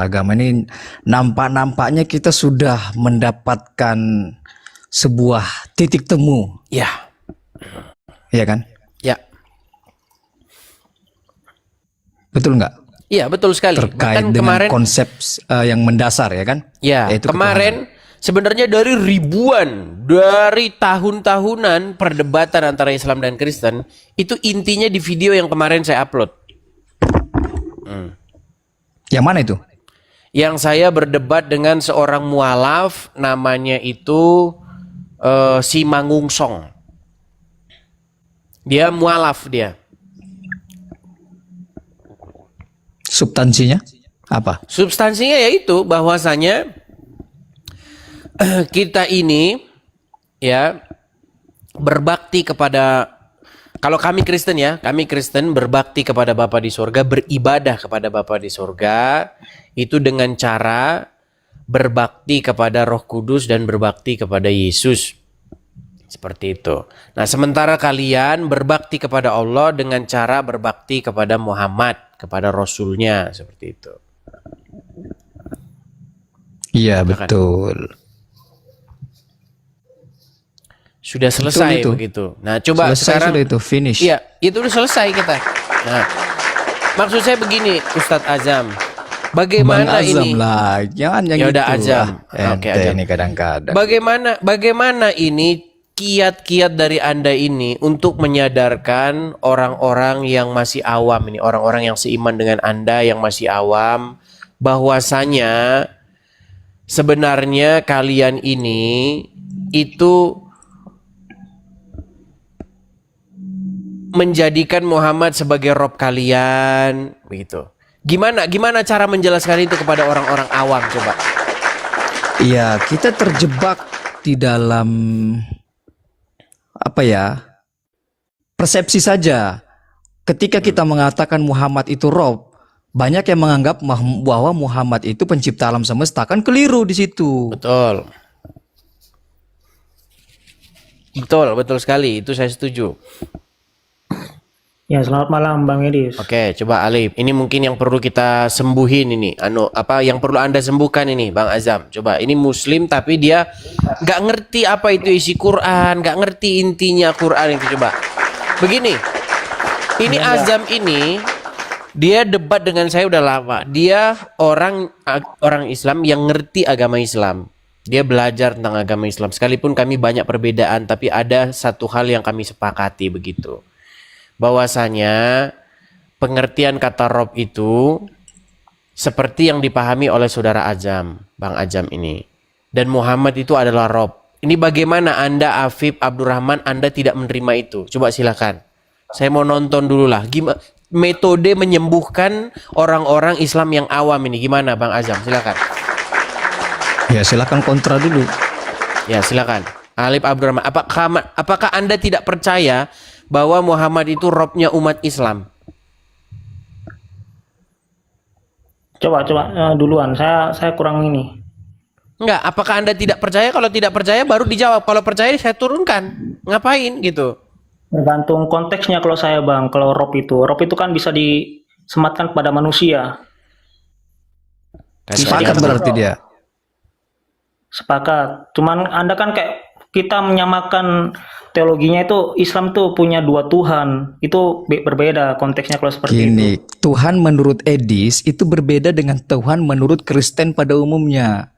agama ini, nampaknya kita sudah mendapatkan sebuah titik temu, Ya, ya kan? ya, Betul nggak? iya betul sekali. Terkait Bahkan dengan kemarin, konsep yang mendasar, ya kan? ya Yaitu kemarin sebenarnya dari ribuan, dari tahun-tahunan perdebatan antara Islam dan Kristen, itu intinya di video yang kemarin saya upload. yang mana itu? Yang saya berdebat dengan seorang mualaf, namanya itu si Mangungsong. Dia mualaf dia. Substansinya apa? Substansinya yaitu bahwasanya kita ini ya berbakti kepada, kalau kami Kristen ya, kami Kristen berbakti kepada Bapa di sorga, beribadah kepada Bapa di sorga itu dengan cara berbakti kepada Roh Kudus dan berbakti kepada Yesus. Seperti itu. Nah, sementara kalian berbakti kepada Allah dengan cara berbakti kepada Muhammad, kepada Rasulnya, seperti itu. Iya, betul. Sudah selesai Betul itu. begitu. Nah, coba Selesai sekarang sudah itu, finish. iya, itu udah selesai kita. Nah, maksud saya begini, Ustadz Azam. Bang Bagaimana Azam ini? lah, jangan yang Ya udah itu. Azam. Oke, Ente Azam. ini kadang-kadang. Bagaimana ini kiat-kiat dari Anda ini untuk menyadarkan orang-orang yang masih awam ini, orang-orang yang seiman dengan Anda yang masih awam, bahwasanya sebenarnya kalian ini itu menjadikan Muhammad sebagai Rob kalian, begitu. Gimana cara menjelaskan itu kepada orang-orang awam, coba? Iya, kita terjebak di dalam apa ya? Persepsi saja. Ketika kita mengatakan Muhammad itu Rob, banyak yang menganggap bahwa Muhammad itu pencipta alam semesta, kan keliru di situ. Betul. Betul sekali, itu saya setuju. Ya, selamat malam Bang Edis. Oke, coba Alif. Ini mungkin yang perlu kita sembuhin ini. Apa yang perlu Anda sembuhkan ini, Bang Azam? Coba, ini Muslim tapi dia nggak ngerti apa itu isi Quran, nggak ngerti intinya Quran itu. Coba, begini. Ini Azam ini dia debat dengan saya udah lama. Dia orang Islam yang ngerti agama Islam. Dia belajar tentang agama Islam. Sekalipun kami banyak perbedaan, tapi ada satu hal yang kami sepakati begitu. Bahwasanya pengertian kata Rob itu seperti yang dipahami oleh saudara Azam, Bang Azam ini. Dan Muhammad itu adalah Rob. Ini bagaimana Anda, Afif, Abdurrahman, Anda tidak menerima itu? Coba silakan. Saya mau nonton dulu lah. Gimana metode menyembuhkan orang-orang Islam yang awam ini? Gimana Bang Azam? Silakan. Ya, silakan kontra dulu. Ya, silakan. Alif Abdurrahman, apakah Anda tidak percaya bahwa Muhammad itu Robnya umat Islam? Coba duluan. Saya kurang ini. Enggak, apakah Anda tidak percaya? Kalau tidak percaya baru dijawab. Kalau percaya saya turunkan. Ngapain gitu? Tergantung konteksnya kalau saya Bang. Kalau Rob itu kan bisa disematkan pada manusia. Sepakat berarti dia. Sepakat. Cuman Anda kan kayak kita menyamakan teologinya itu Islam tuh punya dua Tuhan. Itu berbeda konteksnya kalau seperti Gini, itu. Tuhan menurut Edis itu berbeda dengan Tuhan menurut Kristen pada umumnya.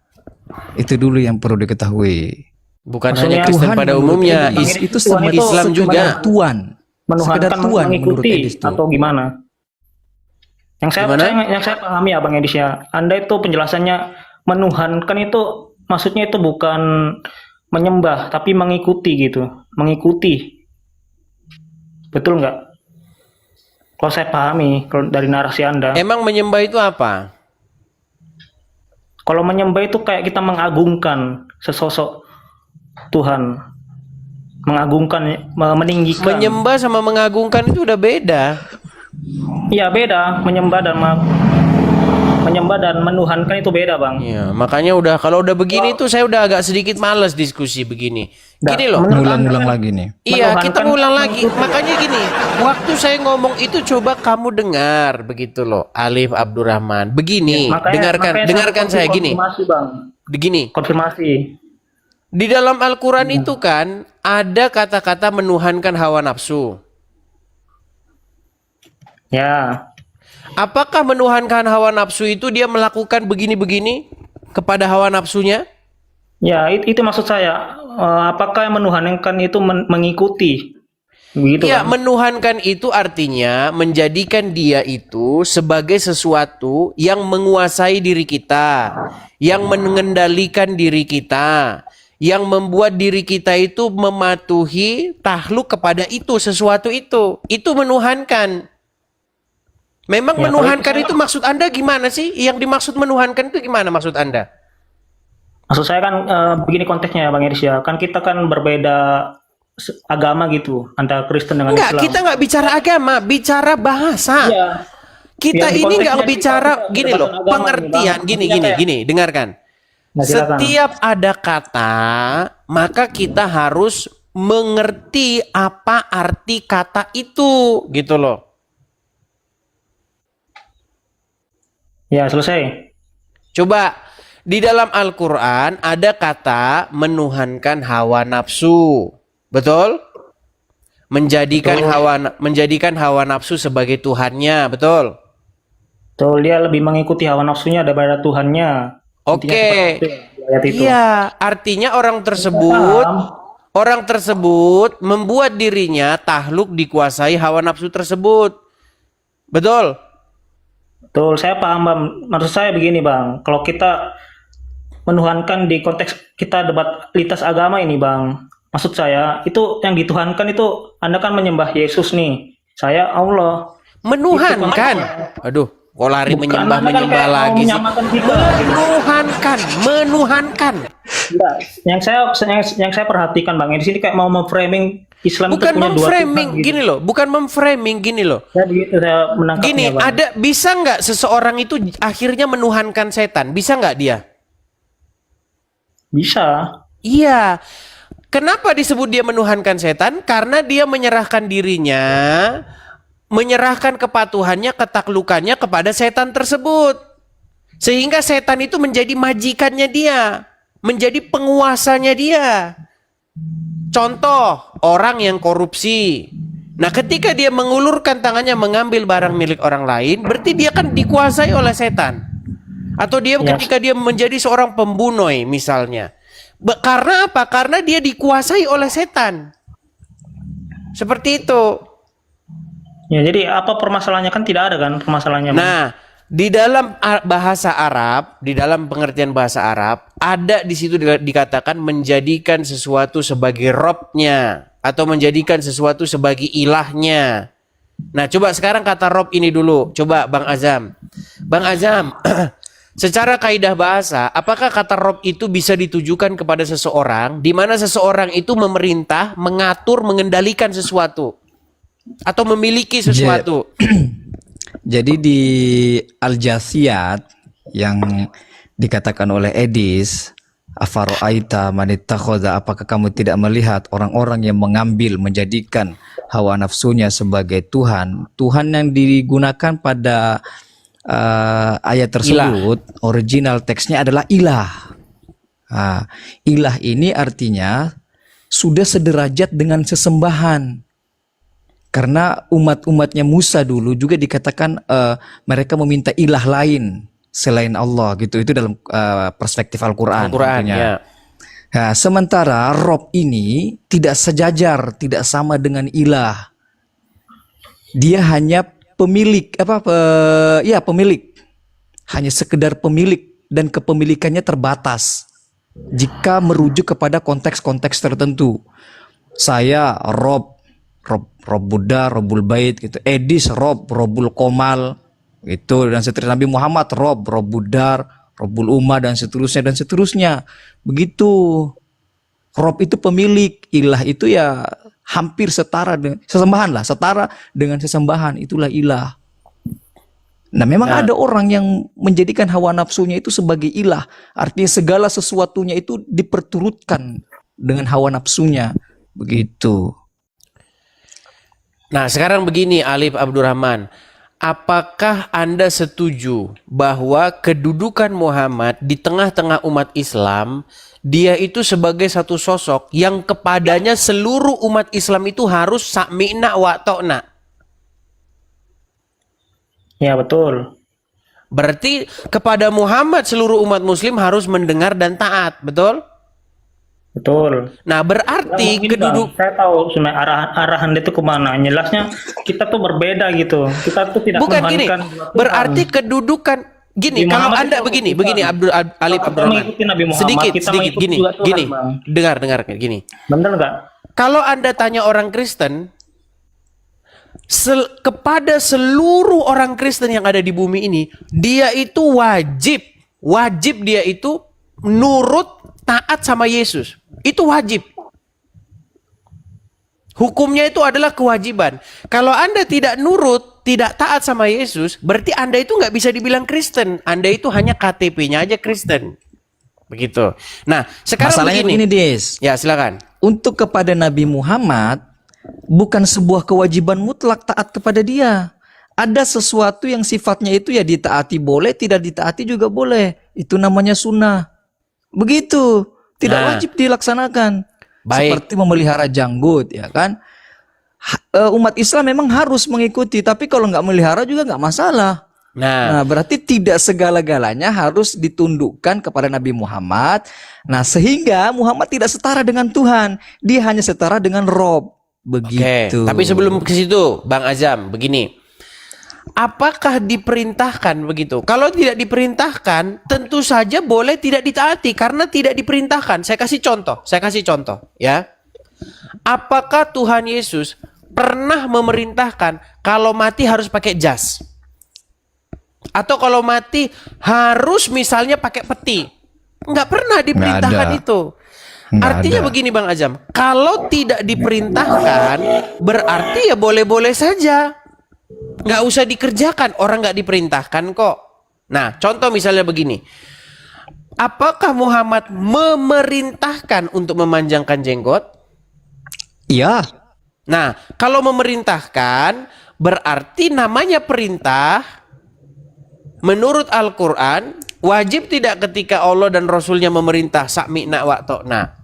Itu dulu yang perlu diketahui. Bukan Maksudnya hanya Kristen Tuhan pada menurut umumnya, Edis itu Tuhan itu Islam juga. Tuhan. Sekedar Menuhankan Tuhan menurut mengikuti Edis itu. atau gimana? Yang saya pahami ya Bang Edis ya. Anda itu penjelasannya menuhankan itu maksudnya itu bukan menyembah tapi mengikuti gitu. Mengikuti. Betul nggak? Kalau saya pahami kalau dari narasi Anda. Emang menyembah itu apa? Kalau menyembah itu kayak kita mengagungkan sesosok Tuhan. Mengagungkan, meninggikan. Menyembah sama mengagungkan itu udah beda. Iya beda, menyembah dan menyembah dan menuhankan itu beda, Bang. Ya, makanya kalau udah begini tuh saya udah agak sedikit males diskusi begini. Gini loh. Ngulang-ngulang lagi nih. Iya, kita Menuhankan ngulang lagi. Makanya gini, waktu saya ngomong itu coba kamu dengar begitu loh, Alif Abdurrahman. Begini, dengarkan saya gini. Konfirmasi, Bang. Begini, Konfirmasi. di dalam Al-Qur'an itu kan ada kata-kata menuhankan hawa nafsu. Ya. Apakah menuhankan hawa nafsu itu dia melakukan begini-begini kepada hawa nafsunya? Ya, itu maksud saya. Apakah menuhankan itu mengikuti? Begitu, Ya, kan? menuhankan itu artinya menjadikan dia itu sebagai sesuatu yang menguasai diri kita, yang mengendalikan diri kita, yang membuat diri kita itu mematuhi takluk kepada itu, sesuatu itu. Itu menuhankan. Memang Ya, menuhankan itu maksud Anda gimana sih? Yang dimaksud menuhankan itu gimana maksud Anda? Maksud saya kan begini konteksnya, Bang Iris ya. Kan kita kan berbeda agama gitu, antara Kristen dengan Enggak, Islam. kita nggak bicara agama, bicara bahasa. Iya. Kita Ya, di ini nggak konteksnya bicara kita gini loh, perdebatan agama pengertian nih, Bang. gini, Maksudnya kayak- gini, dengarkan. Nah, silakan. Setiap ada kata, maka kita harus mengerti apa arti kata itu, gitu loh. Ya, selesai. Coba di dalam Al-Qur'an ada kata menuhankan hawa nafsu. Betul? Menjadikan hawa nafsu sebagai tuhannya, betul? Tuh, dia lebih mengikuti hawa nafsunya daripada Tuhannya. Intinya Oke. seperti itu ya, di ayat itu. Iya, artinya orang tersebut membuat dirinya takluk dikuasai hawa nafsu tersebut. Betul? Betul, saya paham, Bang. Maksud saya begini, Bang. Kalau kita menuhankan di konteks kita debat lintas agama ini, Bang. Maksud saya, itu yang dituhankan itu Anda kan menyembah Yesus nih. Saya Allah. Menuhankan. Aduh, kok lari Bukan, menyembah Anda kan kayak mau lagi sih. menyamakan kita. Menuhankan. Enggak. Yang saya perhatikan, Bang, di sini kayak mau memframing Islam Bukan itu punya dua memframing Tuhan, gitu. gini loh, bukan memframing gini loh. Ya, begitu saya menangkapnya, Gini, Bang. bisa nggak seseorang itu akhirnya menuhankan setan? Bisa nggak dia? Bisa. Iya. Kenapa disebut dia menuhankan setan? Karena dia menyerahkan dirinya, menyerahkan kepatuhannya, ketaklukannya kepada setan tersebut. Sehingga setan itu menjadi majikannya dia, menjadi penguasanya dia. Contoh, orang yang korupsi. Nah, ketika dia mengulurkan tangannya mengambil barang milik orang lain, berarti dia kan dikuasai oleh setan. Atau dia Ya. ketika dia menjadi seorang pembunuh misalnya. Karena apa? Karena dia dikuasai oleh setan. Seperti itu. Ya, jadi apa permasalahannya, kan tidak ada kan permasalahannya, Bang. Nah, di dalam bahasa Arab, di dalam pengertian bahasa Arab, ada di situ dikatakan menjadikan sesuatu sebagai robnya atau menjadikan sesuatu sebagai ilahnya. Nah, coba sekarang kata rob ini dulu. Coba Bang Azam. Bang Azam, secara kaidah bahasa, apakah kata rob itu bisa ditujukan kepada seseorang di mana seseorang itu memerintah, mengatur, mengendalikan sesuatu atau memiliki sesuatu? Jadi di Al-Jasiyat yang dikatakan oleh Edis, afaro'aita manittakhadha, apakah kamu tidak melihat orang-orang yang mengambil, menjadikan hawa nafsunya sebagai Tuhan? Tuhan yang digunakan pada ayat tersebut, original teksnya adalah ilah. Ilah ini artinya sudah sederajat dengan sesembahan. Karena umat-umatnya Musa dulu juga dikatakan mereka meminta ilah lain selain Allah gitu. Itu dalam perspektif Al-Quran. Ya. Nah, sementara Rob ini tidak sejajar, tidak sama dengan ilah. Dia hanya pemilik, pemilik. Hanya sekedar pemilik dan kepemilikannya terbatas. Jika merujuk kepada konteks-konteks tertentu. Saya Rob Buddha, Robul Bait gitu. Edis Robul Komal gitu, dan seterusnya. Nabi Muhammad Rob Buddha, Robul Ummah, dan seterusnya. Begitu. Rob itu pemilik, ilah itu ya hampir setara dengan sesembahan lah, setara dengan sesembahan, itulah ilah. Nah, memang Nah, ada orang yang menjadikan hawa nafsunya itu sebagai ilah. Artinya segala sesuatunya itu diperturutkan dengan hawa nafsunya. Begitu. nah sekarang begini Alif Abdurrahman, apakah Anda setuju bahwa kedudukan Muhammad di tengah-tengah umat Islam, dia itu sebagai satu sosok yang kepadanya seluruh umat Islam itu harus sami'na wa ta'na? Ya, betul. Berarti kepada Muhammad seluruh umat muslim harus mendengar dan taat, betul? Betul. Nah, Ya, berarti mungkin Bang, saya tahu sebenarnya arahan itu kemana. Jelasnya kita tuh berbeda gitu. Kita tuh tidak bukan gini. menuhankan dua Tuhan. Berarti kedudukan gini, Nabi kalau Muhammad Anda itu begini, Tuhan. begini Alif Kalau kita Abdurrahman. mengikuti Nabi Muhammad, Sedikit, kita sedikit mengikuti gini, juga Tuhan, gini. Bang. Dengar gini. Bener nggak? Kalau Anda tanya orang Kristen, kepada seluruh orang Kristen yang ada di bumi ini, dia itu wajib dia itu nurut taat sama Yesus. Itu wajib. Hukumnya itu adalah kewajiban. Kalau Anda tidak nurut, tidak taat sama Yesus, berarti Anda itu nggak bisa dibilang Kristen. Anda itu hanya KTP-nya aja Kristen. Begitu. Nah, sekarang Masalahnya begini. begini, Des. Ya, silakan. Untuk kepada Nabi Muhammad, bukan sebuah kewajiban mutlak taat kepada dia. Ada sesuatu yang sifatnya itu ya ditaati boleh, tidak ditaati juga boleh. Itu namanya sunnah. Begitu. Tidak Nah. wajib dilaksanakan. Baik. Seperti memelihara janggut, ya kan? Umat Islam memang harus mengikuti, tapi kalau nggak melihara juga nggak masalah. Nah, Nah, berarti tidak segala-galanya harus ditundukkan kepada Nabi Muhammad. Nah, sehingga Muhammad tidak setara dengan Tuhan. Dia hanya setara dengan Rob. oke. Begitu. Tapi sebelum ke situ, Bang Azam, begini. Apakah diperintahkan begitu? Kalau tidak diperintahkan, tentu saja boleh tidak ditaati karena tidak diperintahkan. Saya kasih contoh, ya. Apakah Tuhan Yesus pernah memerintahkan kalau mati harus pakai jas? Atau kalau mati harus misalnya pakai peti? Nggak pernah diperintahkan ada. itu. Nggak Artinya ada. begini Bang Azam, kalau tidak diperintahkan berarti ya boleh-boleh saja. Nggak usah dikerjakan, orang nggak diperintahkan kok. Nah, contoh misalnya begini. Apakah Muhammad memerintahkan untuk memanjangkan jenggot? Iya. Nah, kalau memerintahkan berarti namanya perintah. Menurut Al-Quran, wajib tidak ketika Allah dan Rasulnya memerintah sami'na wa ta'na?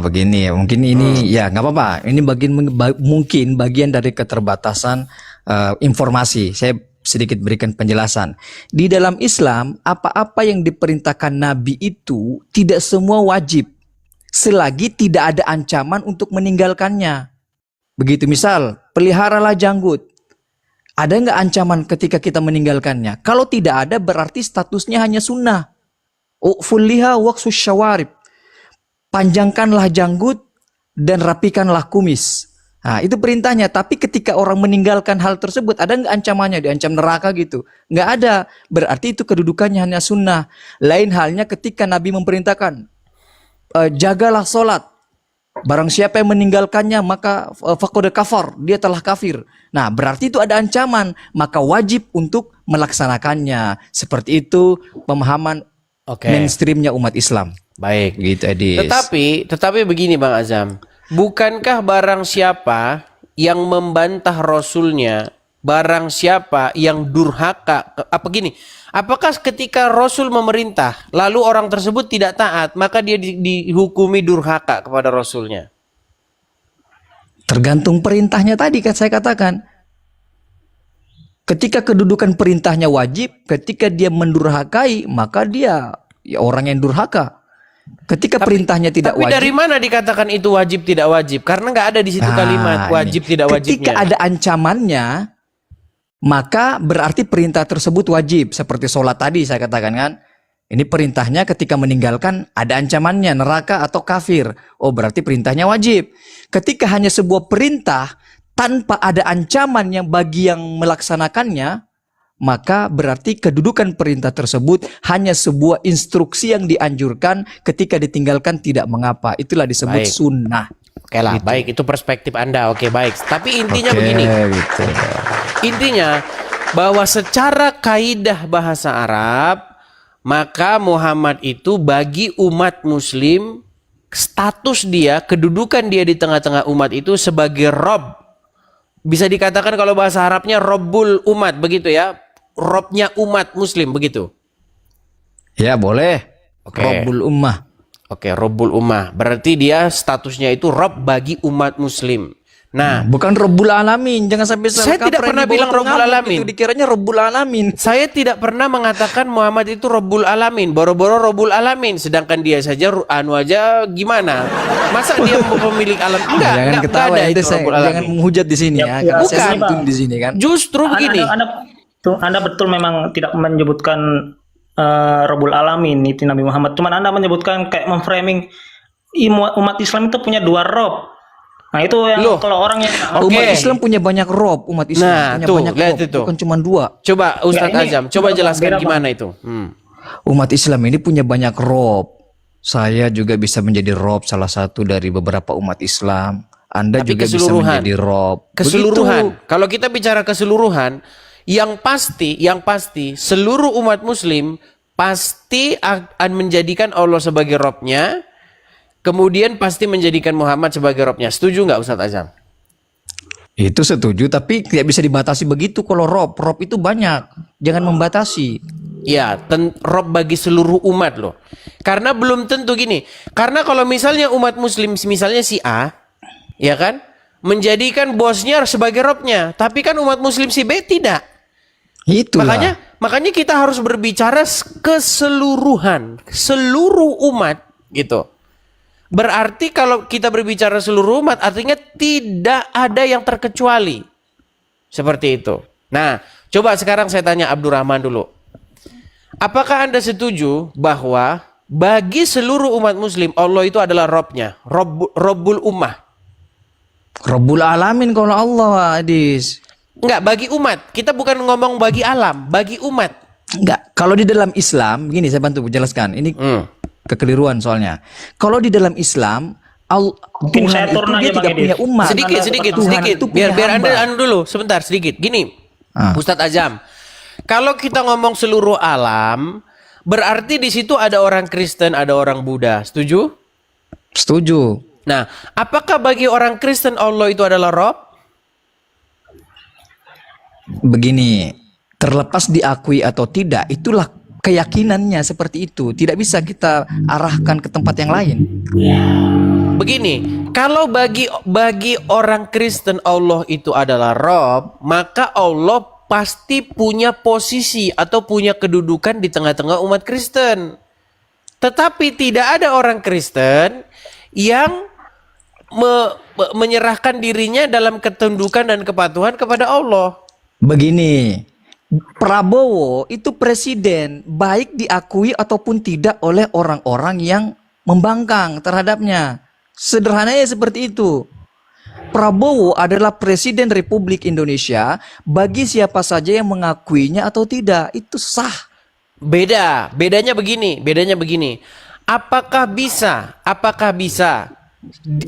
Begini ya, mungkin ini ya nggak apa-apa. Ini mungkin bagian dari keterbatasan informasi. Saya sedikit berikan penjelasan. Di dalam Islam, apa-apa yang diperintahkan Nabi itu tidak semua wajib, selagi tidak ada ancaman untuk meninggalkannya. Begitu, misal peliharalah janggut. Ada nggak ancaman ketika kita meninggalkannya? Kalau tidak ada, berarti statusnya hanya sunnah. U'fulliha waqsus syawarib. Panjangkanlah janggut dan rapikanlah kumis. Nah, itu perintahnya. Tapi ketika orang meninggalkan hal tersebut, ada nggak ancamannya? Diancam neraka gitu? Nggak ada. Berarti itu kedudukannya hanya sunnah. Lain halnya ketika Nabi memerintahkan, jagalah sholat. Barang siapa yang meninggalkannya, maka faqad kafar, dia telah kafir. Nah, berarti itu ada ancaman. Maka wajib untuk melaksanakannya. Seperti itu pemahaman mainstreamnya umat Islam. Baik. Gitu, Edis. Tetapi begini Bang Azam, bukankah barang siapa yang membantah Rasulnya, barang siapa yang durhaka, apakah ketika Rasul memerintah, lalu orang tersebut tidak taat, maka dia dihukumi durhaka kepada Rasulnya? Tergantung perintahnya tadi kan saya katakan. Ketika kedudukan perintahnya wajib, ketika dia mendurhakai, maka dia ya orang yang durhaka. Ketika perintahnya tidak Tapi wajib. dari mana dikatakan itu wajib tidak wajib? Karena nggak ada di situ kalimat wajib tidak wajibnya. Ketika ada ancamannya, maka berarti perintah tersebut wajib. Seperti sholat tadi saya katakan kan. Ini perintahnya ketika meninggalkan ada ancamannya, neraka atau kafir. Oh, berarti perintahnya wajib. Ketika hanya sebuah perintah tanpa ada ancaman yang bagi yang melaksanakannya, maka berarti kedudukan perintah tersebut hanya sebuah instruksi yang dianjurkan, ketika ditinggalkan tidak mengapa. Itulah disebut sunnah. Oke lah, Gitu. baik, itu perspektif Anda. Oke, baik. Tapi intinya begini. Gitu. Intinya bahwa secara kaidah bahasa Arab, maka Muhammad itu bagi umat muslim, status dia, kedudukan dia di tengah-tengah umat itu sebagai Rob. Bisa dikatakan kalau bahasa Arabnya Robbul umat, begitu ya. Robnya umat muslim, begitu. Ya boleh. Oke. Rabbul ummah. Oke, Robbul ummah. Berarti dia statusnya itu Rob bagi umat muslim. Nah, Bukan Rabbul alamin. Jangan sampai salah Saya tidak kaprah pernah yang dibawa bilang ke Rabbul ngamuk alamin. Itu dikiranya Rabbul alamin. saya tidak pernah mengatakan Muhammad itu Robbul alamin. Boro-boro Robbul alamin. Sedangkan dia saja anu aja gimana? Masa dia pemilik alam? Enggak, Jangan enggak ketawa ada ente, itu saya Robbul jangan alamin. menghujat di sini ya. Karena bukan. saya santun di sini kan. Justru begini. Anda betul memang tidak menyebutkan Rabbul Alamin itu Nabi Muhammad. Cuman Anda menyebutkan kayak memframing umat Islam itu punya dua Rob. Nah itu yang Loh. kalau orang yang Oke. Umat Islam punya banyak rob. Umat Islam Nah, punya tuh, banyak lihat rob. itu. Bukan cuma 2. Coba Ustadz ini Azam, coba beda, jelaskan Bang. gimana itu. Umat Islam ini punya banyak rob. Saya juga bisa menjadi rob salah satu dari beberapa umat Islam. Anda Tapi juga bisa keseluruhan. menjadi rob. Keseluruhan. Begitu. Kalau kita bicara keseluruhan, yang pasti seluruh umat muslim pasti akan menjadikan Allah sebagai Robnya, kemudian pasti menjadikan Muhammad sebagai Robnya. Setuju nggak Ustadz Azam? Itu setuju, tapi tidak bisa dibatasi begitu kalau rob. Rob itu banyak. Jangan membatasi. Ya, Rob bagi seluruh umat loh. Karena belum tentu gini. Karena kalau misalnya umat muslim, misalnya si A, ya kan, menjadikan bosnya sebagai Robnya, tapi kan umat muslim si B tidak. Itulah. Makanya kita harus berbicara keseluruhan, seluruh umat gitu. Berarti kalau kita berbicara seluruh umat, artinya tidak ada yang terkecuali. Seperti itu. Nah, coba sekarang saya tanya Abdurrahman dulu. Apakah Anda setuju bahwa bagi seluruh umat muslim, Allah itu adalah Robnya, Robbul ummah? Rabbul alamin kalau Allah, Adis. Enggak, bagi umat. Kita bukan ngomong bagi alam, bagi umat. Enggak, kalau di dalam Islam, gini saya bantu jelaskan. Ini kekeliruan soalnya. Kalau di dalam Islam, Mungkin Tuhan saya itu turun dia aja, Bang tidak Edis. punya umat. Sedikit. Tuhan itu punya Biar hamba. Anda dulu, sebentar sedikit. Gini, Ustadz Azam. Kalau kita ngomong seluruh alam, berarti di situ ada orang Kristen, ada orang Buddha. Setuju? Setuju. Nah, apakah bagi orang Kristen Allah itu adalah Rob? Begini, terlepas diakui atau tidak, itulah keyakinannya seperti itu. Tidak bisa kita arahkan ke tempat yang lain. Begini, kalau bagi orang Kristen Allah itu adalah Rob, maka Allah pasti punya posisi atau punya kedudukan di tengah-tengah umat Kristen. Tetapi tidak ada orang Kristen yang menyerahkan dirinya dalam ketundukan dan kepatuhan kepada Allah. Begini, Prabowo itu presiden, baik diakui ataupun tidak oleh orang-orang yang membangkang terhadapnya. Sederhananya seperti itu. Prabowo adalah presiden Republik Indonesia bagi siapa saja yang mengakuinya atau tidak. Itu sah. Bedanya begini. Apakah bisa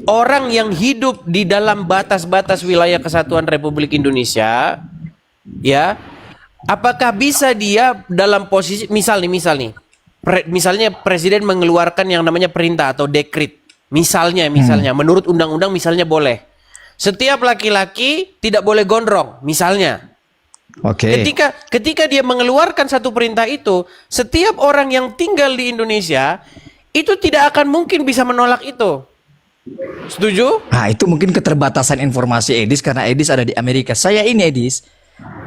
orang yang hidup di dalam batas-batas wilayah kesatuan Republik Indonesia, ya, apakah bisa dia dalam posisi misalnya presiden mengeluarkan yang namanya perintah atau dekrit, misalnya menurut undang-undang misalnya boleh setiap laki-laki tidak boleh gondrong misalnya. Oke. Ketika dia mengeluarkan satu perintah itu, setiap orang yang tinggal di Indonesia itu tidak akan mungkin bisa menolak itu. Setuju? Nah, itu mungkin keterbatasan informasi Edis karena Edis ada di Amerika. Saya ini Edis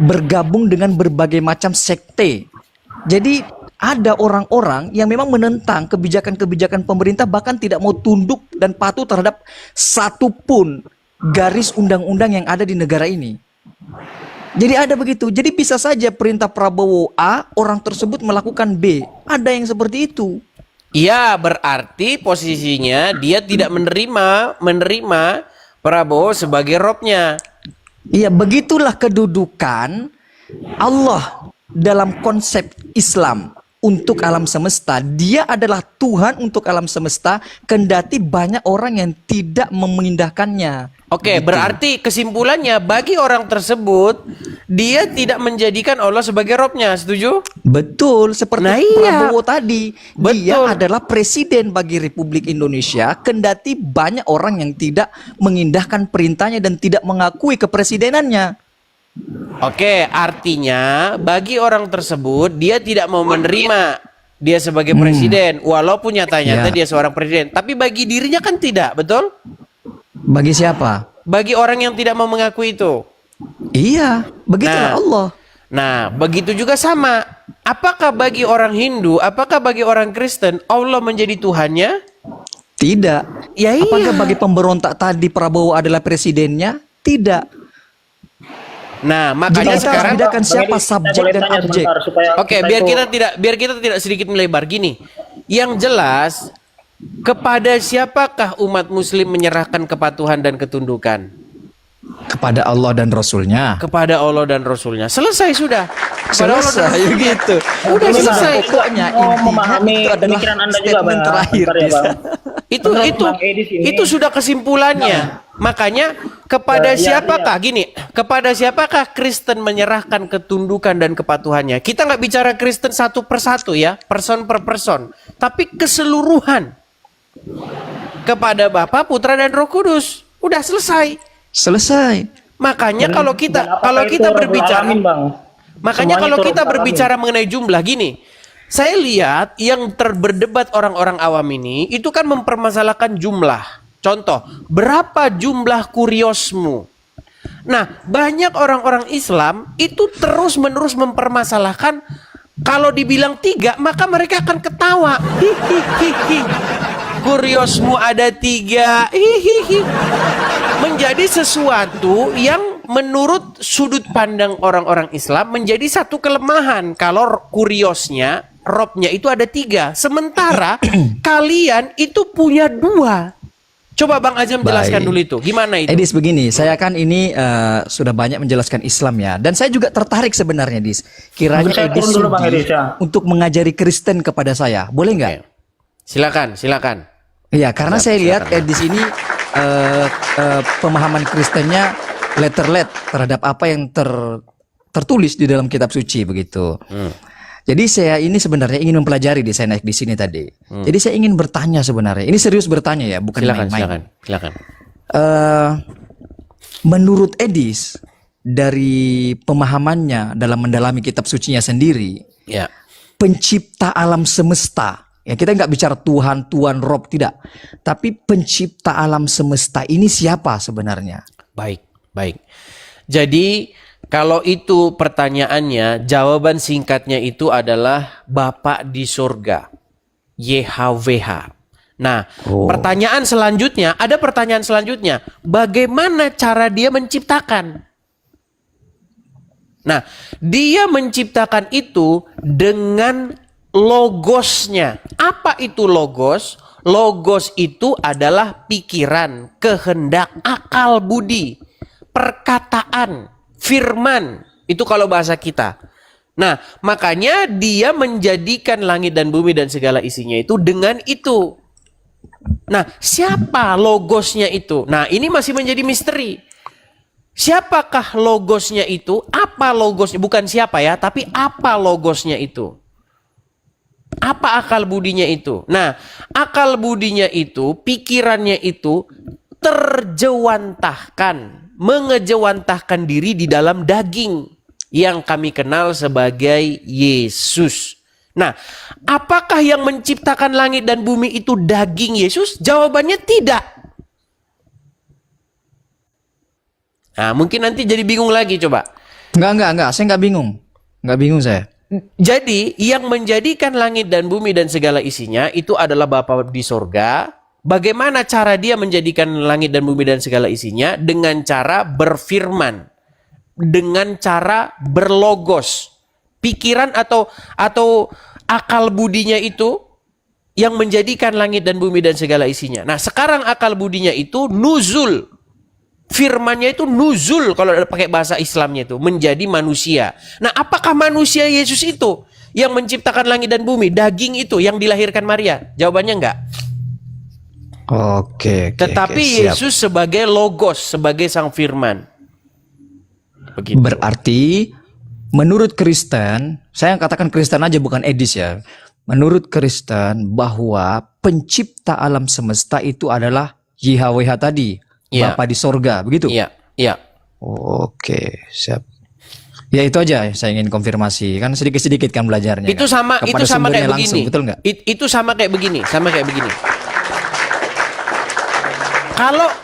bergabung dengan berbagai macam sekte. Jadi ada orang-orang yang memang menentang kebijakan-kebijakan pemerintah, bahkan tidak mau tunduk dan patuh terhadap satupun garis undang-undang yang ada di negara ini. Jadi ada begitu. Jadi bisa saja perintah Prabowo A, orang tersebut melakukan B. Ada yang seperti itu. Iya, berarti posisinya dia tidak menerima Prabowo sebagai robnya. Iya, begitulah kedudukan Allah dalam konsep Islam untuk alam semesta. Dia adalah Tuhan untuk alam semesta, kendati banyak orang yang tidak memindahkannya. Oke, Gitu. berarti kesimpulannya bagi orang tersebut dia tidak menjadikan Allah sebagai Robnya. Setuju? Betul, seperti Nah, iya. Prabowo tadi. Betul. Dia adalah presiden bagi Republik Indonesia, kendati banyak orang yang tidak mengindahkan perintahnya dan tidak mengakui kepresidenannya. Oke, artinya bagi orang tersebut dia tidak mau menerima dia sebagai presiden, walaupun nyata-nyata Ya. dia seorang presiden. Tapi bagi dirinya kan tidak, betul? Bagi siapa? Bagi orang yang tidak mau mengakui itu. Iya, begitulah Nah. Allah. Nah, begitu juga sama. Apakah bagi orang Hindu, apakah bagi orang Kristen Allah menjadi Tuhannya? Tidak. Ya iya. Apakah bagi pemberontak tadi Prabowo adalah presidennya? Tidak. Nah, Jadi makanya kita harus sekarang bedakan Bang siapa Edi, saya subjek boleh dan tanya objek. sebentar supaya Oke, biar kita tidak sedikit melebar gini. Yang jelas kepada siapakah umat muslim menyerahkan kepatuhan dan ketundukan? Kepada Allah dan Rasulnya. Kepada Allah dan Rasulnya. Selesai sudah. Kepada Allah dan Selesai Rasulnya. gitu. Udah Ini, Bang, selesai. Pokoknya mau intinya memahami itu adalah pemikiran Anda juga, statement Bang. terakhir. Bentar ya, Bang. Itu Menurut itu Bang Edi sini- itu sudah kesimpulannya. Makanya kepada Iya, siapakah gini? Kepada siapakah Kristen menyerahkan ketundukan dan kepatuhannya? Kita nggak bicara Kristen satu persatu ya, person per person, tapi keseluruhan kepada Bapa, Putra dan Roh Kudus. Udah selesai. Selesai. Makanya Dan- kalau dan kita apakah kalau itu kita Rabbul berbicara Alamin, Bang? Makanya Semuanya kalau itu kita Rabbul berbicara Alamin. mengenai jumlah gini, saya lihat yang berdebat orang-orang awam ini itu kan mempermasalahkan jumlah. Contoh, berapa jumlah kuriosmu? Nah, banyak orang-orang Islam itu terus-menerus mempermasalahkan kalau dibilang 3, maka mereka akan ketawa. Hihihihi. Kuriosmu ada 3. Hihihi. Menjadi sesuatu yang menurut sudut pandang orang-orang Islam menjadi satu kelemahan kalau kuriosnya, robnya itu ada 3. Sementara kalian itu punya 2. Coba Bang Azam jelaskan Baik. dulu itu. Gimana itu? Edis begini, saya kan ini sudah banyak menjelaskan Islam ya, dan saya juga tertarik sebenarnya, Dis. Kiranya Mungkin saya Edis turun dulu, Bang sudi Edis, ya. untuk mengajari Kristen kepada saya, boleh nggak? Oke. Silakan. Iya, karena saya lihat silakan. Edis ini pemahaman Kristennya letter-let terhadap apa yang tertulis di dalam kitab suci begitu. Jadi saya ini sebenarnya ingin mempelajari saya naik di sini tadi. Jadi saya ingin bertanya sebenarnya. Ini serius bertanya ya, bukan main-main. Silakan. Menurut Edis dari pemahamannya dalam mendalami kitab sucinya sendiri, Ya. pencipta alam semesta. Ya, kita nggak bicara Tuhan, Rob, tidak. Tapi pencipta alam semesta ini siapa sebenarnya? Baik. Jadi kalau itu pertanyaannya, jawaban singkatnya itu adalah Bapa di surga, YHWH. Nah, pertanyaan selanjutnya, bagaimana cara dia menciptakan? Nah, dia menciptakan itu dengan logosnya. Apa itu logos? Logos itu adalah pikiran, kehendak, akal budi, perkataan, firman. Itu kalau bahasa kita. Nah, makanya dia menjadikan langit dan bumi dan segala isinya itu dengan itu. Nah, siapa logosnya itu? Nah, ini masih menjadi misteri. Siapakah logosnya itu? Apa logosnya? Bukan siapa ya, tapi apa logosnya itu? Apa akal budinya itu? Nah, akal budinya itu, pikirannya itu mengejawantahkan diri di dalam daging yang kami kenal sebagai Yesus. Nah, apakah yang menciptakan langit dan bumi itu daging Yesus? Jawabannya tidak. Nah, mungkin nanti jadi bingung lagi coba. Enggak. Saya nggak bingung. Nggak bingung saya. Jadi yang menjadikan langit dan bumi dan segala isinya itu adalah Bapa di sorga. Bagaimana cara dia menjadikan langit dan bumi dan segala isinya? Dengan cara berfirman. Dengan cara berlogos. Pikiran atau akal budinya itu yang menjadikan langit dan bumi dan segala isinya. Nah, sekarang akal budinya itu nuzul. Firmannya itu nuzul kalau pakai bahasa Islamnya itu menjadi manusia. Nah, apakah manusia Yesus itu yang menciptakan langit dan bumi? Daging itu yang dilahirkan Maria? Jawabannya enggak. Oke. Tetapi siap. Yesus sebagai logos, sebagai sang firman. begitu. Berarti menurut Kristen, saya katakan Kristen aja bukan Edis ya. Menurut Kristen bahwa pencipta alam semesta itu adalah YHWH tadi, Iya. Bapa di sorga, begitu? Iya, iya. Oke, siap. Ya itu aja saya ingin konfirmasi. Kan sedikit-sedikit kan belajarnya. Itu kan? sama Kepada itu sama sumbernya kayak langsung, begini. betul nggak? Itu sama kayak begini, sama kayak begini.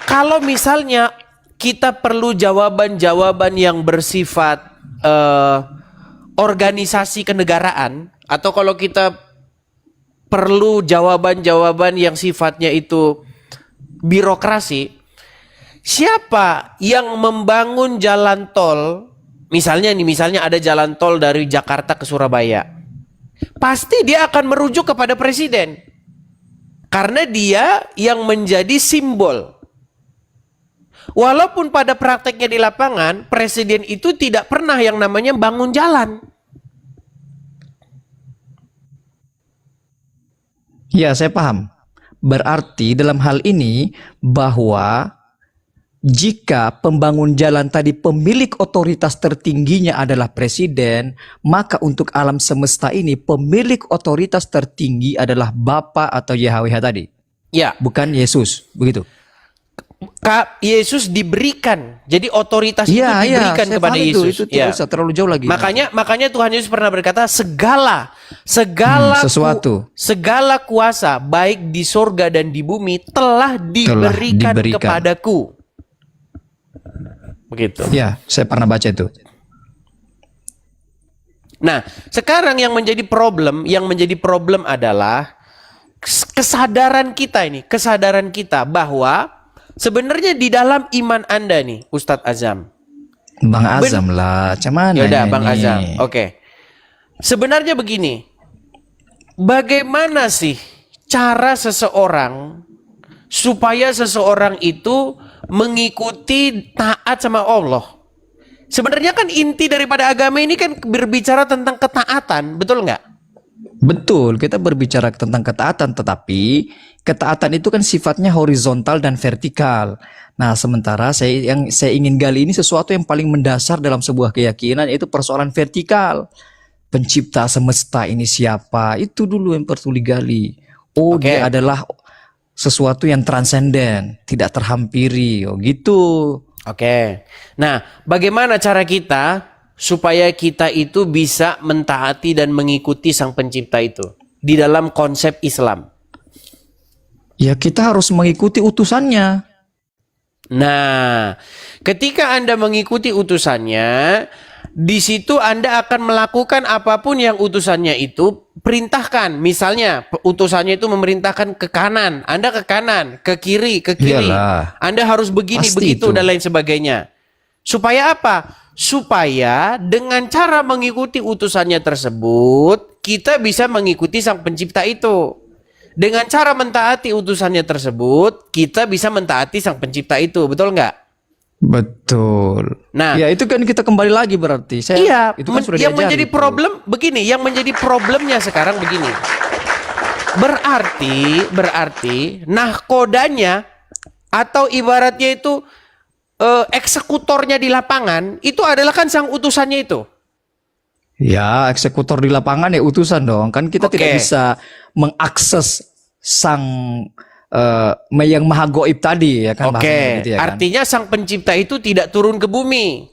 Kalau misalnya kita perlu jawaban-jawaban yang bersifat organisasi kenegaraan, atau kalau kita perlu jawaban-jawaban yang sifatnya itu birokrasi, siapa yang membangun jalan tol? Misalnya ada jalan tol dari Jakarta ke Surabaya. Pasti dia akan merujuk kepada presiden. Karena dia yang menjadi simbol. Walaupun pada prakteknya di lapangan, presiden itu tidak pernah yang namanya bangun jalan. Ya, saya paham. Berarti dalam hal ini bahwa jika pembangun jalan tadi pemilik otoritas tertingginya adalah presiden, maka untuk alam semesta ini pemilik otoritas tertinggi adalah Bapa atau YHWH tadi, Ya, bukan Yesus, begitu? Yesus diberikan. Jadi otoritas itu diberikan saya kepada paham Yesus. Itu tidak usah terlalu jauh lagi. Makanya Tuhan Yesus pernah berkata segala sesuatu segala kuasa baik di sorga dan di bumi telah diberikan kepadaku. Begitu. Ya, saya pernah baca itu. Nah, sekarang yang menjadi problem adalah kesadaran kita bahwa sebenarnya di dalam iman Anda nih, Ustadz Azam. Bang Azam lah, cuman Yaudah, Bang Azam. Oke. Sebenarnya begini. Bagaimana sih cara seseorang supaya seseorang itu mengikuti taat sama Allah? Sebenarnya kan inti daripada agama ini kan berbicara tentang ketaatan, betul nggak? Betul, kita berbicara tentang ketaatan, tetapi ketaatan itu kan sifatnya horizontal dan vertikal. Nah, sementara yang saya ingin gali ini sesuatu yang paling mendasar dalam sebuah keyakinan, yaitu persoalan vertikal. Pencipta semesta ini siapa? Itu dulu yang perlu digali. Oh, dia adalah sesuatu yang transenden, tidak terhampiri. Oh, gitu. Oke. Nah, bagaimana cara kita supaya kita itu bisa mentaati dan mengikuti Sang Pencipta itu di dalam konsep Islam? Ya, kita harus mengikuti utusannya. Nah, ketika Anda mengikuti utusannya, di situ Anda akan melakukan apapun yang utusannya itu perintahkan. Misalnya, utusannya itu memerintahkan ke kanan, Anda ke kanan, ke kiri. Iyalah. Anda harus begini, Pasti begitu, itu. dan lain sebagainya. Supaya apa? Supaya dengan cara mengikuti utusannya tersebut, kita bisa mengikuti Sang Pencipta itu. Dengan cara mentaati utusannya tersebut, kita bisa mentaati Sang Pencipta itu. Betul nggak? Betul. Nah, ya itu kan kita kembali lagi berarti. Itu kan sudah yang diajari menjadi itu. problem begini, yang menjadi problemnya sekarang begini. Berarti nahkodanya atau ibaratnya itu eksekutornya di lapangan itu adalah kan sang utusannya itu. Ya, eksekutor di lapangan ya utusan dong. Kan kita tidak bisa mengakses sang yang maha goib tadi ya kan. Gitu ya kan? Artinya Sang Pencipta itu tidak turun ke bumi.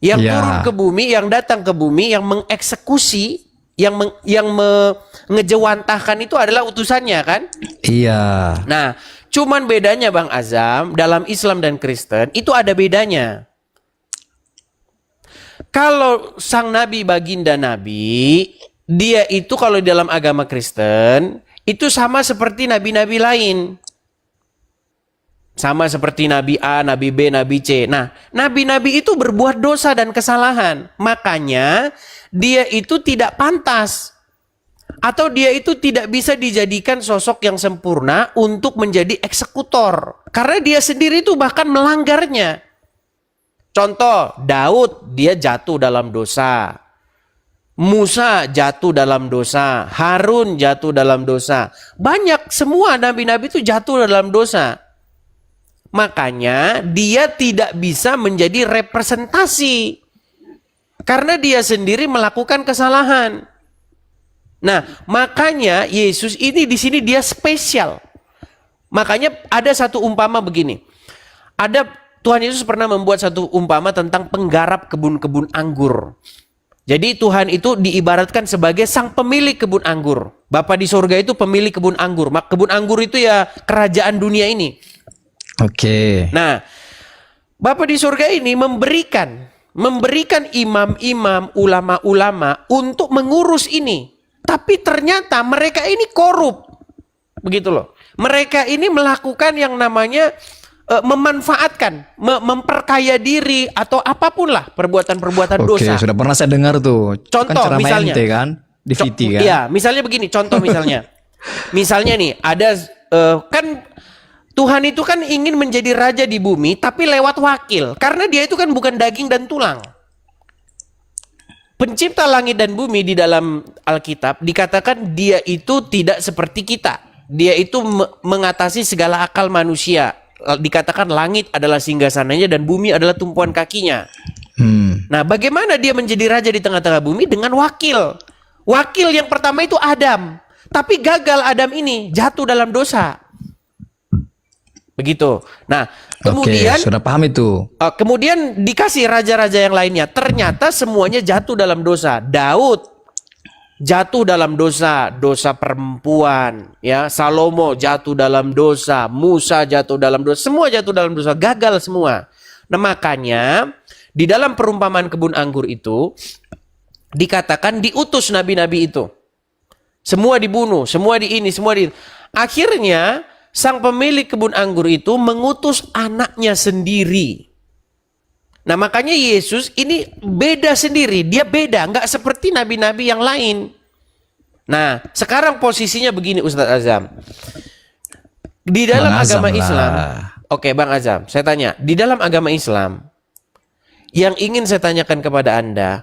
Yang turun ke bumi, yang datang ke bumi, yang mengeksekusi, yang ngejewantahkan itu adalah utusannya kan? Iya. Nah, cuman bedanya Bang Azam, dalam Islam dan Kristen itu ada bedanya. Kalau sang Nabi baginda Nabi, dia itu kalau di dalam agama Kristen itu sama seperti nabi-nabi lain. Sama seperti Nabi A, Nabi B, Nabi C. Nah, nabi-nabi itu berbuat dosa dan kesalahan. Makanya dia itu tidak pantas. Atau dia itu tidak bisa dijadikan sosok yang sempurna untuk menjadi eksekutor. Karena dia sendiri itu bahkan melanggarnya. Contoh, Daud dia jatuh dalam dosa. Musa jatuh dalam dosa. Harun jatuh dalam dosa. Banyak, semua nabi-nabi itu jatuh dalam dosa. Makanya dia tidak bisa menjadi representasi Karena dia sendiri melakukan kesalahan. Nah, makanya Yesus ini di sini dia spesial. Makanya ada satu umpama begini. Tuhan Yesus pernah membuat satu umpama tentang penggarap kebun-kebun anggur. Jadi Tuhan itu diibaratkan sebagai sang pemilik kebun anggur. Bapa di surga itu pemilik kebun anggur. Kebun anggur itu ya kerajaan dunia ini. Oke. Nah, Bapa di surga ini memberikan imam-imam, ulama-ulama untuk mengurus ini. Tapi ternyata mereka ini korup. Begitu loh. Mereka ini melakukan yang namanya memanfaatkan, memperkaya diri atau apapun lah perbuatan-perbuatan dosa. Oke, sudah pernah saya dengar tuh. Contoh kan ceramah misalnya, ente kan di VT kan. Iya, misalnya begini, contoh misalnya. Misalnya nih, ada kan Tuhan itu kan ingin menjadi raja di bumi tapi lewat wakil. Karena dia itu kan bukan daging dan tulang. Pencipta langit dan bumi di dalam Alkitab dikatakan dia itu tidak seperti kita. Dia itu mengatasi segala akal manusia. Dikatakan langit adalah singgasananya dan bumi adalah tumpuan kakinya. Nah, bagaimana dia menjadi raja di tengah-tengah bumi? Dengan wakil. Wakil yang pertama itu Adam. Tapi gagal Adam ini, jatuh dalam dosa. Begitu. Nah, kemudian sudah paham itu. Kemudian dikasih raja-raja yang lainnya. Ternyata semuanya jatuh dalam dosa. Daud jatuh dalam dosa perempuan, ya. Salomo jatuh dalam dosa, Musa jatuh dalam dosa, semua jatuh dalam dosa, gagal semua. Nah, makanya di dalam perumpamaan kebun anggur itu dikatakan diutus nabi-nabi itu. Semua dibunuh, semua di ini, semua di. Akhirnya sang pemilik kebun anggur itu mengutus anaknya sendiri. Nah, makanya Yesus ini beda sendiri. Dia beda, nggak seperti nabi-nabi yang lain. Nah, sekarang posisinya begini Ustadz Azam. Di dalam agama Islam, oke Bang Azam, saya tanya. Di dalam agama Islam, yang ingin saya tanyakan kepada Anda,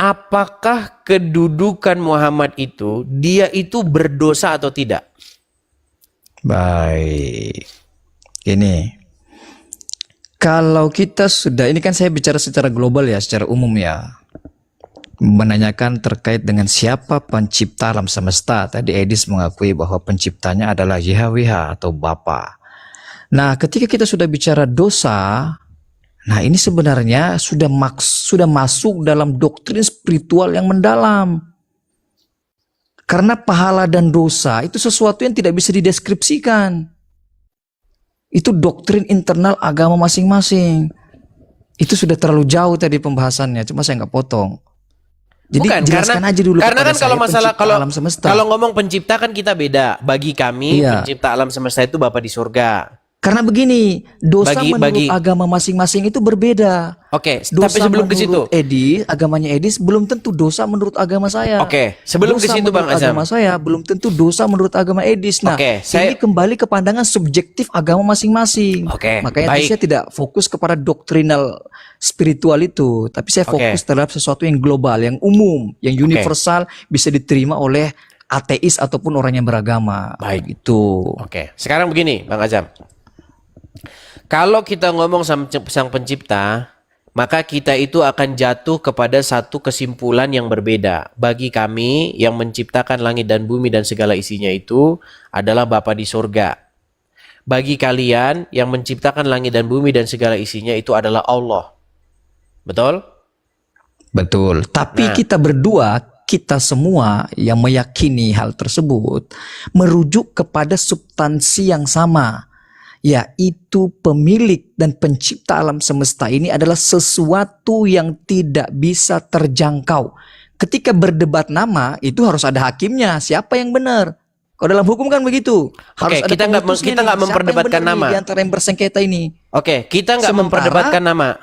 apakah kedudukan Muhammad itu, dia itu berdosa atau tidak? Baik. Ini. Kalau kita sudah, ini kan saya bicara secara global ya, secara umum ya. Menanyakan terkait dengan siapa pencipta alam semesta. Tadi Edis mengakui bahwa penciptanya adalah YHWH atau Bapa. Nah, ketika kita sudah bicara dosa, nah ini sebenarnya sudah masuk dalam doktrin spiritual yang mendalam. Karena pahala dan dosa itu sesuatu yang tidak bisa dideskripsikan. Itu doktrin internal agama masing-masing. Itu sudah terlalu jauh tadi pembahasannya, cuma saya nggak potong. Jadi bukan, jelaskan aja dulu karena kan kalau masalah alam semesta. Kalau ngomong pencipta kan kita beda. Bagi kami pencipta alam semesta itu Bapa di surga. Karena begini, dosa menurut agama masing-masing itu berbeda. Oke, dosa tapi sebelum ke situ, agamanya Edis belum tentu dosa menurut agama saya. Oke, sebelum ke situ Bang Azam. Agama saya belum tentu dosa menurut agama Edis. Nah, ini kembali ke pandangan subjektif agama masing-masing. Makanya saya tidak fokus kepada doktrinal spiritual itu, tapi saya fokus terhadap sesuatu yang global, yang umum, yang universal, bisa diterima oleh ateis ataupun orang yang beragama. Baik itu. Oke, sekarang begini Bang Azam. Kalau kita ngomong sang pencipta, maka kita itu akan jatuh kepada satu kesimpulan yang berbeda. Bagi kami yang menciptakan langit dan bumi dan segala isinya itu adalah Bapa di surga. Bagi kalian yang menciptakan langit dan bumi dan segala isinya itu adalah Allah. Betul? Betul. Tapi kita berdua, kita semua yang meyakini hal tersebut merujuk kepada substansi yang sama. Yaitu pemilik dan pencipta alam semesta ini adalah sesuatu yang tidak bisa terjangkau. Ketika berdebat nama, itu harus ada hakimnya. Siapa yang benar? Kalau dalam hukum kan begitu. Harus ada kita nggak memperdebatkan nama. Di antara yang bersengketa ini. Oke, kita nggak memperdebatkan nama.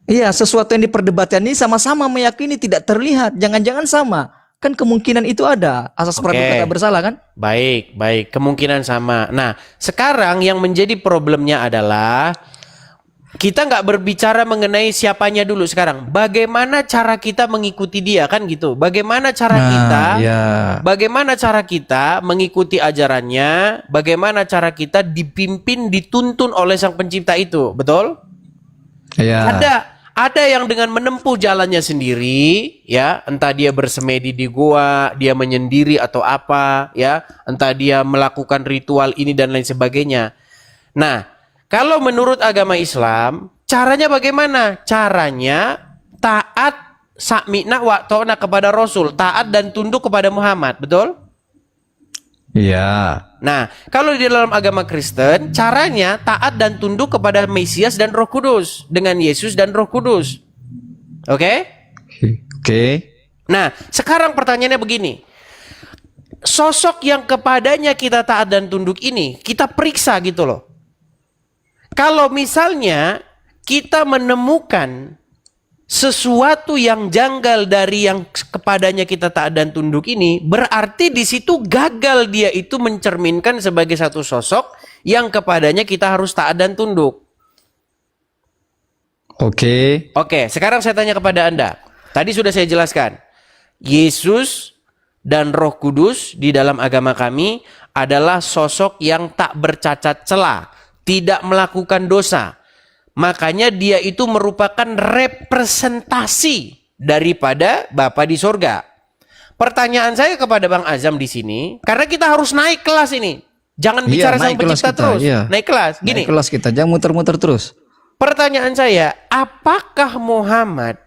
Iya, sesuatu yang diperdebatkan ini sama-sama meyakini tidak terlihat. Jangan-jangan sama. Kan kemungkinan itu ada, asas praduga tak bersalah kan? Baik, kemungkinan sama. Nah, sekarang yang menjadi problemnya adalah kita nggak berbicara mengenai siapanya dulu sekarang. Bagaimana cara kita mengikuti dia kan gitu? Bagaimana cara bagaimana cara kita mengikuti ajarannya? Bagaimana cara kita dipimpin, dituntun oleh sang pencipta itu, betul? Iya. Ada yang dengan menempuh jalannya sendiri, ya, entah dia bersemedi di gua, dia menyendiri atau apa, ya, entah dia melakukan ritual ini dan lain sebagainya. Nah, kalau menurut agama Islam, caranya bagaimana? Caranya taat sami'na wa ta'na kepada Rasul, taat dan tunduk kepada Muhammad, betul? Iya. Nah, kalau di dalam agama Kristen, caranya taat dan tunduk kepada Mesias dan Roh Kudus, dengan Yesus dan Roh Kudus. Oke? Oke. Nah, sekarang pertanyaannya begini. Sosok yang kepadanya kita taat dan tunduk ini, kita periksa gitu loh. Kalau misalnya kita menemukan sesuatu yang janggal dari yang kepadanya kita taat dan tunduk ini, berarti di situ gagal dia itu mencerminkan sebagai satu sosok yang kepadanya kita harus taat dan tunduk. Oke. Oke, sekarang saya tanya kepada Anda. Tadi sudah saya jelaskan. Yesus dan Roh Kudus di dalam agama kami adalah sosok yang tak bercacat celah, tidak melakukan dosa. Makanya dia itu merupakan representasi daripada Bapa di sorga. Pertanyaan saya kepada Bang Azam di sini, karena kita harus naik kelas ini. Jangan bicara sang naik kelas pencipta kita, terus. iya. Naik kelas. Gini, Naik kelas kita, jangan muter-muter terus. pertanyaan saya, apakah Muhammad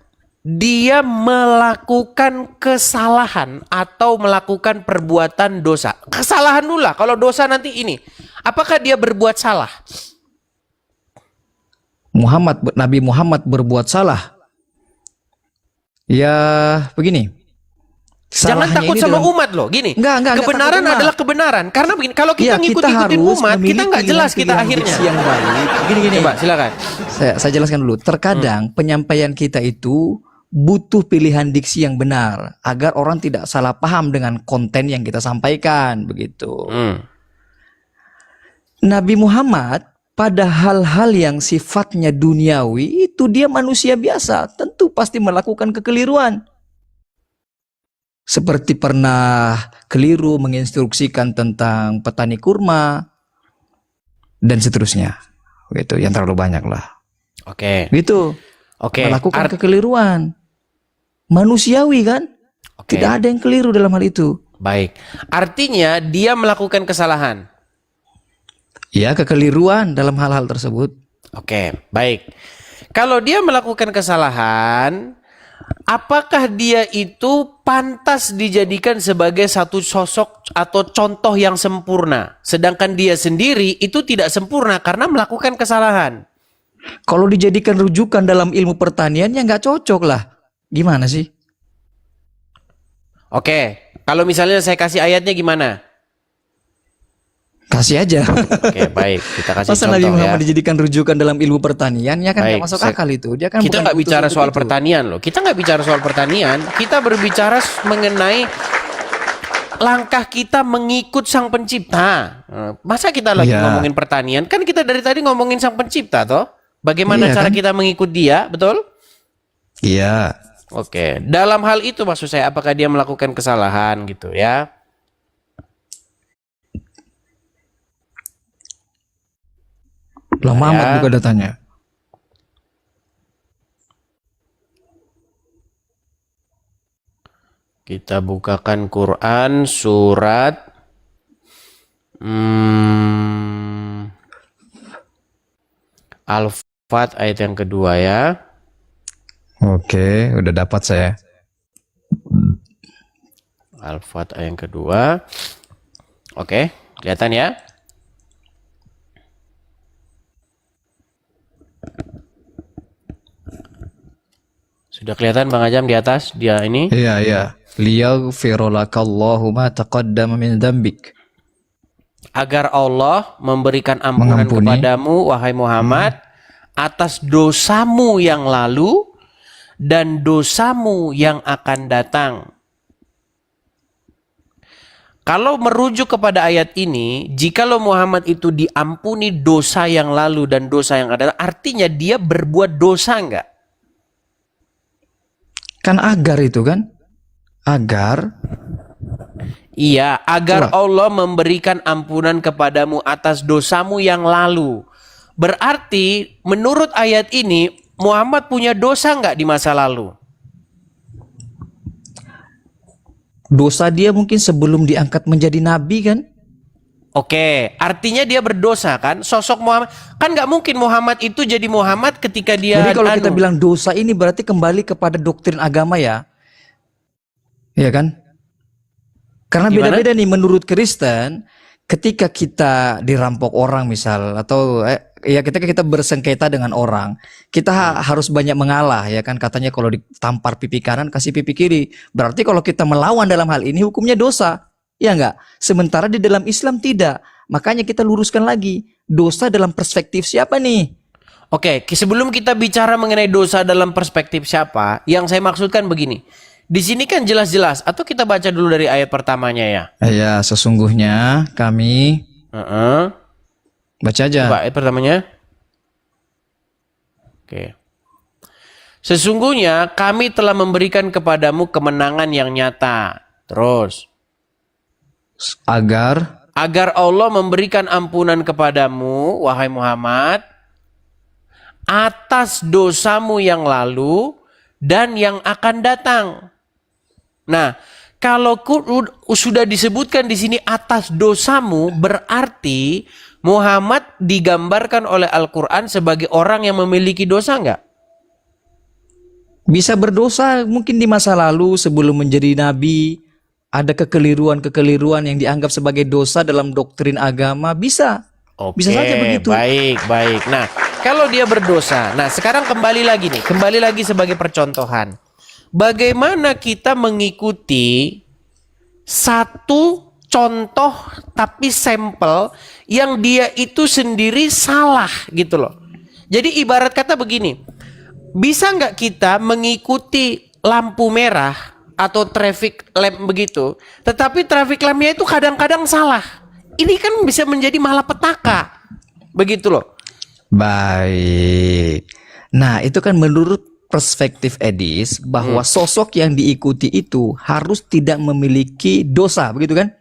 dia melakukan kesalahan atau melakukan perbuatan dosa? Kesalahan dulu lah, kalau dosa nanti ini. Apakah dia berbuat salah? Nabi Muhammad berbuat salah. Ya, begini. Jangan Salahnya takut ini sama dalam- umat loh, gini. Enggak Kebenaran takut umat. adalah kebenaran. Karena begini, kalau kita Iya, ngikut-ngikutin harus umat, kita memilih nggak jelas kita pilihan-pilihan akhirnya. diksi yang baik. Gini. Coba silakan. Saya jelaskan dulu. Terkadang penyampaian kita itu butuh pilihan diksi yang benar agar orang tidak salah paham dengan konten yang kita sampaikan, begitu. Nabi Muhammad pada hal-hal yang sifatnya duniawi itu dia manusia biasa, tentu pasti melakukan kekeliruan. Seperti pernah keliru menginstruksikan tentang petani kurma dan seterusnya. Gitu, yang terlalu banyak lah. Oke. Gitu. Oke. Melakukan kekeliruan. Manusiawi kan? Oke. Tidak ada yang keliru dalam hal itu. Baik. Artinya dia melakukan kesalahan. Ya, kekeliruan dalam hal-hal tersebut. Oke, baik. Kalau dia melakukan kesalahan, apakah dia itu pantas dijadikan sebagai satu sosok atau contoh yang sempurna? Sedangkan dia sendiri itu tidak sempurna karena melakukan kesalahan. Kalau dijadikan rujukan dalam ilmu pertanian ya nggak cocok lah. Gimana sih? Oke, kalau misalnya saya kasih ayatnya gimana? Kasih aja. Oke, baik. Kita kasih Masa Nabi contoh ya. Muhammad dijadikan rujukan dalam ilmu pertanian ya kan nggak Baik, masuk saya- akal itu. Dia kan Kita bukan nggak utus bicara untuk soal itu. pertanian loh. Kita nggak bicara soal pertanian. Kita berbicara mengenai langkah kita mengikut sang pencipta. Masa kita lagi Iya. ngomongin pertanian? Kan kita dari tadi ngomongin sang pencipta toh. Bagaimana Iya, cara kan? kita mengikut dia, betul? Iya. Oke. Dalam hal itu maksud saya apakah dia melakukan kesalahan gitu ya? Lah Muhammad Ya. juga datanya. Kita bukakan Quran surat Al-Fat ayat yang kedua ya. Oke, udah dapat saya. Al-Fat ayat yang kedua. Oke, kelihatan ya? Sudah kelihatan Bang Ajam di atas dia ini? Iya. Liyaghfira lakallahu ma taqaddama min dzambik. Agar Allah memberikan ampunan Mengampuni. kepadamu wahai Muhammad atas dosamu yang lalu dan dosamu yang akan datang. Kalau merujuk kepada ayat ini, jikalau Muhammad itu diampuni dosa yang lalu dan dosa yang akan datang, artinya dia berbuat dosa enggak? Kan agar itu kan? Agar Iya, agar Allah memberikan ampunan kepadamu atas dosamu yang lalu. Berarti menurut ayat ini Muhammad punya dosa nggak di masa lalu? Dosa dia mungkin sebelum diangkat menjadi nabi kan? Oke, artinya dia berdosa kan? Sosok Muhammad kan nggak mungkin Muhammad itu jadi Muhammad ketika dia Jadi kalau kita bilang dosa ini berarti kembali kepada doktrin agama ya. Iya kan? Karena Gimana? beda-beda nih menurut Kristen, ketika kita dirampok orang misal atau ya ketika kita bersengketa dengan orang, kita harus banyak mengalah ya kan, katanya kalau ditampar pipi kanan kasih pipi kiri. Berarti kalau kita melawan dalam hal ini hukumnya dosa. Ya enggak? Sementara di dalam Islam tidak. Makanya kita luruskan lagi, dosa dalam perspektif siapa nih? Oke, sebelum kita bicara mengenai dosa dalam perspektif siapa, yang saya maksudkan begini. Di sini kan jelas-jelas, atau kita baca dulu dari ayat pertamanya ya. Ya, sesungguhnya kami baca aja. Coba ayat pertamanya. Oke. Sesungguhnya kami telah memberikan kepadamu kemenangan yang nyata. Terus. Agar Allah memberikan ampunan kepadamu, wahai Muhammad, atas dosamu yang lalu dan yang akan datang. Nah, kalau sudah disebutkan di sini atas dosamu, berarti Muhammad digambarkan oleh Al-Quran sebagai orang yang memiliki dosa nggak? bisa berdosa mungkin di masa lalu sebelum menjadi nabi, ada kekeliruan-kekeliruan yang dianggap sebagai dosa dalam doktrin agama, bisa. Oke, Bisa saja begitu. baik. Nah, kalau dia berdosa, nah sekarang kembali lagi sebagai percontohan. Bagaimana kita mengikuti satu contoh tapi sampel yang dia itu sendiri salah gitu loh. Jadi ibarat kata begini, bisa nggak kita mengikuti lampu merah atau traffic lamp begitu, tetapi traffic lampnya itu kadang-kadang salah. Ini kan bisa menjadi malapetaka, begitu loh. Baik. Nah, itu kan menurut perspektif Edis bahwa sosok yang diikuti itu harus tidak memiliki dosa, begitu kan?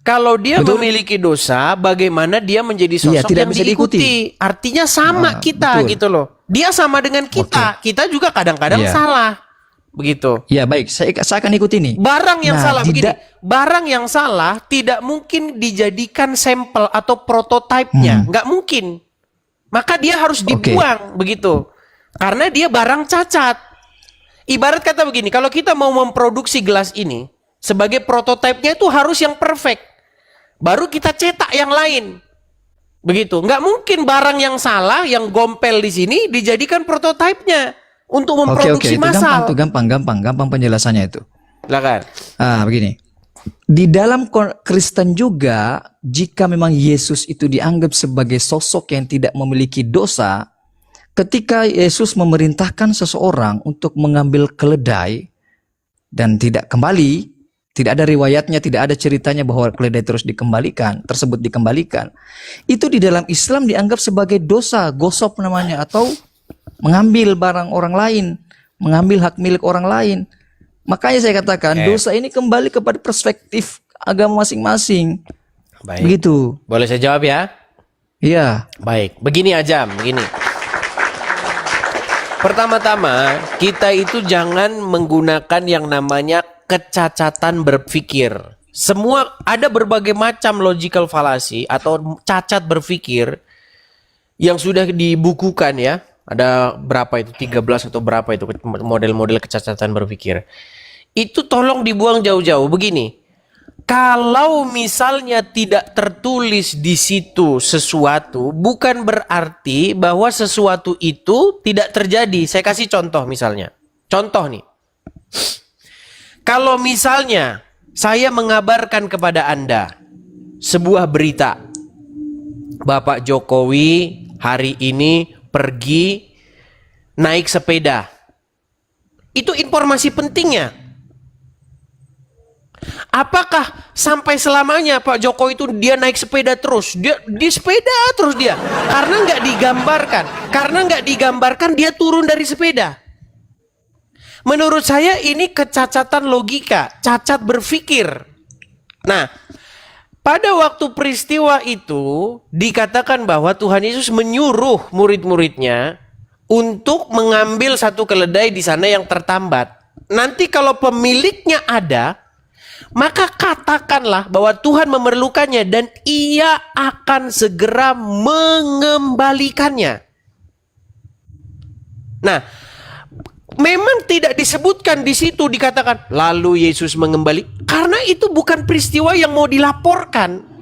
Kalau dia Betul? memiliki dosa, bagaimana dia menjadi sosok Iya, tidak yang bisa diikuti. Artinya sama kita betul. gitu loh. Dia sama dengan kita. Kita juga kadang-kadang Iya. salah. Begitu. Ya, baik. Saya akan ikuti nih. Barang yang Nah, salah begini. tidak- Barang yang salah tidak mungkin dijadikan sampel atau prototipenya. Nggak mungkin. Maka dia harus dibuang begitu. Karena dia barang cacat. Ibarat kata begini, kalau kita mau memproduksi gelas ini sebagai prototipenya itu harus yang perfect. Baru kita cetak yang lain. Begitu. Nggak mungkin barang yang salah, yang gompel di sini dijadikan prototipenya untuk memproduksi Itu massal. gampang penjelasannya itu. Silakan. Begini. Di dalam Kristen juga, jika memang Yesus itu dianggap sebagai sosok yang tidak memiliki dosa, ketika Yesus memerintahkan seseorang untuk mengambil keledai dan tidak kembali, tidak ada riwayatnya, tidak ada ceritanya bahwa keledai tersebut dikembalikan. Itu di dalam Islam dianggap sebagai dosa, gosop namanya, atau mengambil barang orang lain, mengambil hak milik orang lain. Makanya saya katakan dosa ini kembali kepada perspektif agama masing-masing. Baik. Begitu. Boleh saya jawab ya? Iya. Baik. Begini aja, begini. Pertama-tama, kita itu jangan menggunakan yang namanya kecacatan berpikir. Ada berbagai macam logical fallacy atau cacat berpikir yang sudah dibukukan ya. Ada berapa itu? 13 atau berapa itu model-model kecacatan berpikir. Itu tolong dibuang jauh-jauh. Begini, kalau misalnya tidak tertulis di situ sesuatu, bukan berarti bahwa sesuatu itu tidak terjadi. Saya kasih contoh misalnya. Contoh nih. Kalau misalnya saya mengabarkan kepada Anda sebuah berita. Bapak Jokowi hari ini pergi naik sepeda. Itu informasi pentingnya. Apakah sampai selamanya Pak Jokowi itu dia naik sepeda terus? Dia di sepeda terus dia. Karena nggak digambarkan dia turun dari sepeda. Menurut saya ini kecacatan logika, cacat berpikir. Nah, pada waktu peristiwa itu dikatakan bahwa Tuhan Yesus menyuruh murid-muridnya untuk mengambil satu keledai di sana yang tertambat. Nanti kalau pemiliknya ada, maka katakanlah bahwa Tuhan memerlukannya dan ia akan segera mengembalikannya. Nah, memang tidak disebutkan di situ dikatakan lalu Yesus mengembali, karena itu bukan peristiwa yang mau dilaporkan.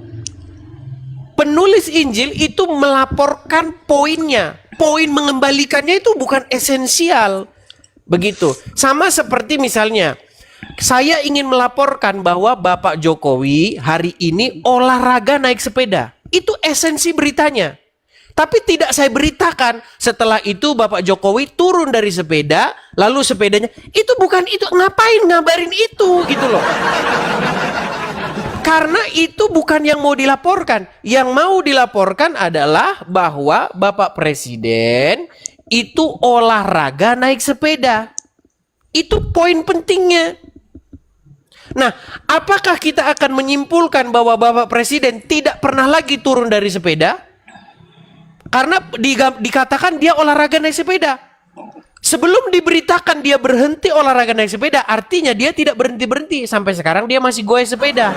Penulis Injil itu melaporkan poinnya. Poin mengembalikannya itu bukan esensial. Begitu. Sama seperti misalnya, saya ingin melaporkan bahwa Bapak Jokowi hari ini olahraga naik sepeda. Itu esensi beritanya. Tapi tidak saya beritakan setelah itu Bapak Jokowi turun dari sepeda, lalu sepedanya itu bukan itu, ngapain ngabarin itu gitu loh. Karena itu bukan yang mau dilaporkan. Yang mau dilaporkan adalah bahwa Bapak Presiden itu olahraga naik sepeda. Itu poin pentingnya. Nah, apakah kita akan menyimpulkan bahwa Bapak Presiden tidak pernah lagi turun dari sepeda? Karena dikatakan dia olahraga naik sepeda. Sebelum diberitakan dia berhenti olahraga naik sepeda, artinya dia tidak berhenti-berhenti. Sampai sekarang dia masih goes sepeda.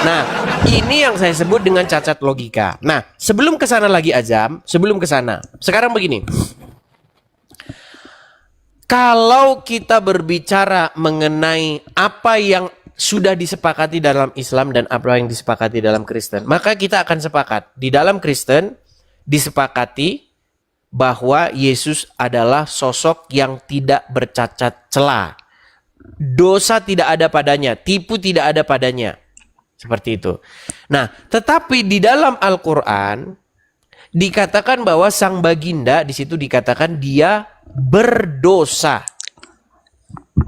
Nah, ini yang saya sebut dengan cacat logika. Nah, sebelum ke sana lagi Azam, sebelum ke sana. Sekarang begini. Kalau kita berbicara mengenai apa yang sudah disepakati dalam Islam dan apa yang disepakati dalam Kristen, maka kita akan sepakat. Di dalam Kristen disepakati bahwa Yesus adalah sosok yang tidak bercacat celah. Dosa tidak ada padanya, tipu tidak ada padanya. Seperti itu. Nah, tetapi di dalam Al-Qur'an dikatakan bahwa sang baginda di situ dikatakan dia berdosa.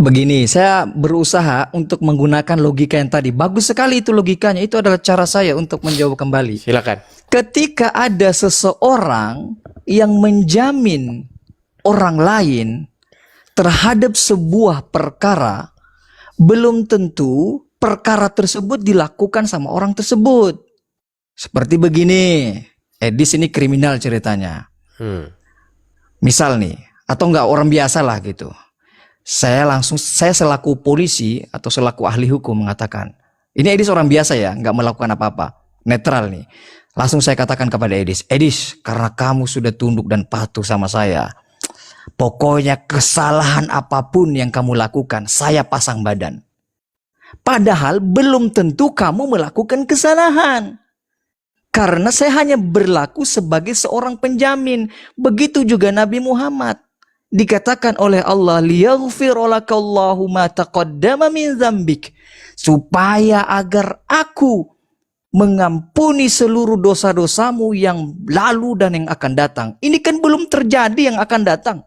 Begini, saya berusaha untuk menggunakan logika yang tadi. Bagus sekali itu logikanya. Itu adalah cara saya untuk menjawab kembali. Silakan. Ketika ada seseorang yang menjamin orang lain terhadap sebuah perkara, belum tentu perkara tersebut dilakukan sama orang tersebut. Seperti begini, di sini kriminal ceritanya. Misal nih, atau enggak orang biasa lah gitu. Saya selaku polisi atau selaku ahli hukum mengatakan, ini Edis orang biasa ya, nggak melakukan apa-apa, netral nih. Langsung saya katakan kepada Edis, karena kamu sudah tunduk dan patuh sama saya, pokoknya kesalahan apapun yang kamu lakukan, saya pasang badan. Padahal belum tentu kamu melakukan kesalahan. Karena saya hanya berlaku sebagai seorang penjamin. Begitu juga Nabi Muhammad. Dikatakan oleh Allah, liyaghfirolakallahu ma taqaddama min dzambik, supaya agar aku mengampuni seluruh dosa-dosamu yang lalu dan yang akan datang. Ini kan belum terjadi yang akan datang,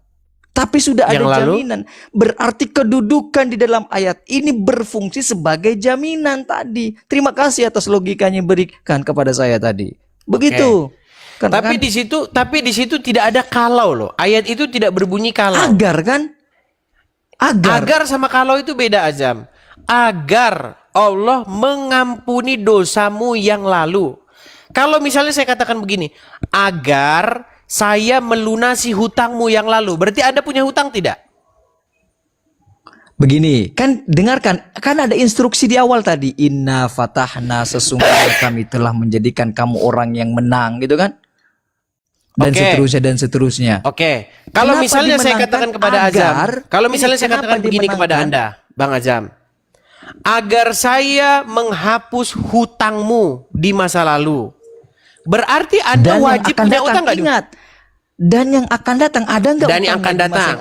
tapi sudah ada jaminan. Berarti kedudukan di dalam ayat ini berfungsi sebagai jaminan tadi. Terima kasih atas logikanya berikan kepada saya tadi. Begitu. Okay. Tapi di situ tidak ada kalau loh. Ayat itu tidak berbunyi kalau. Agar kan? Agar sama kalau itu beda Azam. Agar Allah mengampuni dosamu yang lalu. Kalau misalnya saya katakan begini, agar saya melunasi hutangmu yang lalu, berarti Anda punya hutang tidak? Begini, kan dengarkan, kan ada instruksi di awal tadi, inna fatahna, sesungguhnya kami telah menjadikan kamu orang yang menang, gitu kan? Dan seterusnya dan seterusnya. Oke. Kalau misalnya saya katakan kepada Azam, kalau misalnya saya katakan begini kepada Anda, Bang Azam, agar saya menghapus hutangmu di masa lalu, berarti Anda wajib punya utang nggak? Ingat. Dan yang akan datang ada nggak? Dan yang akan datang.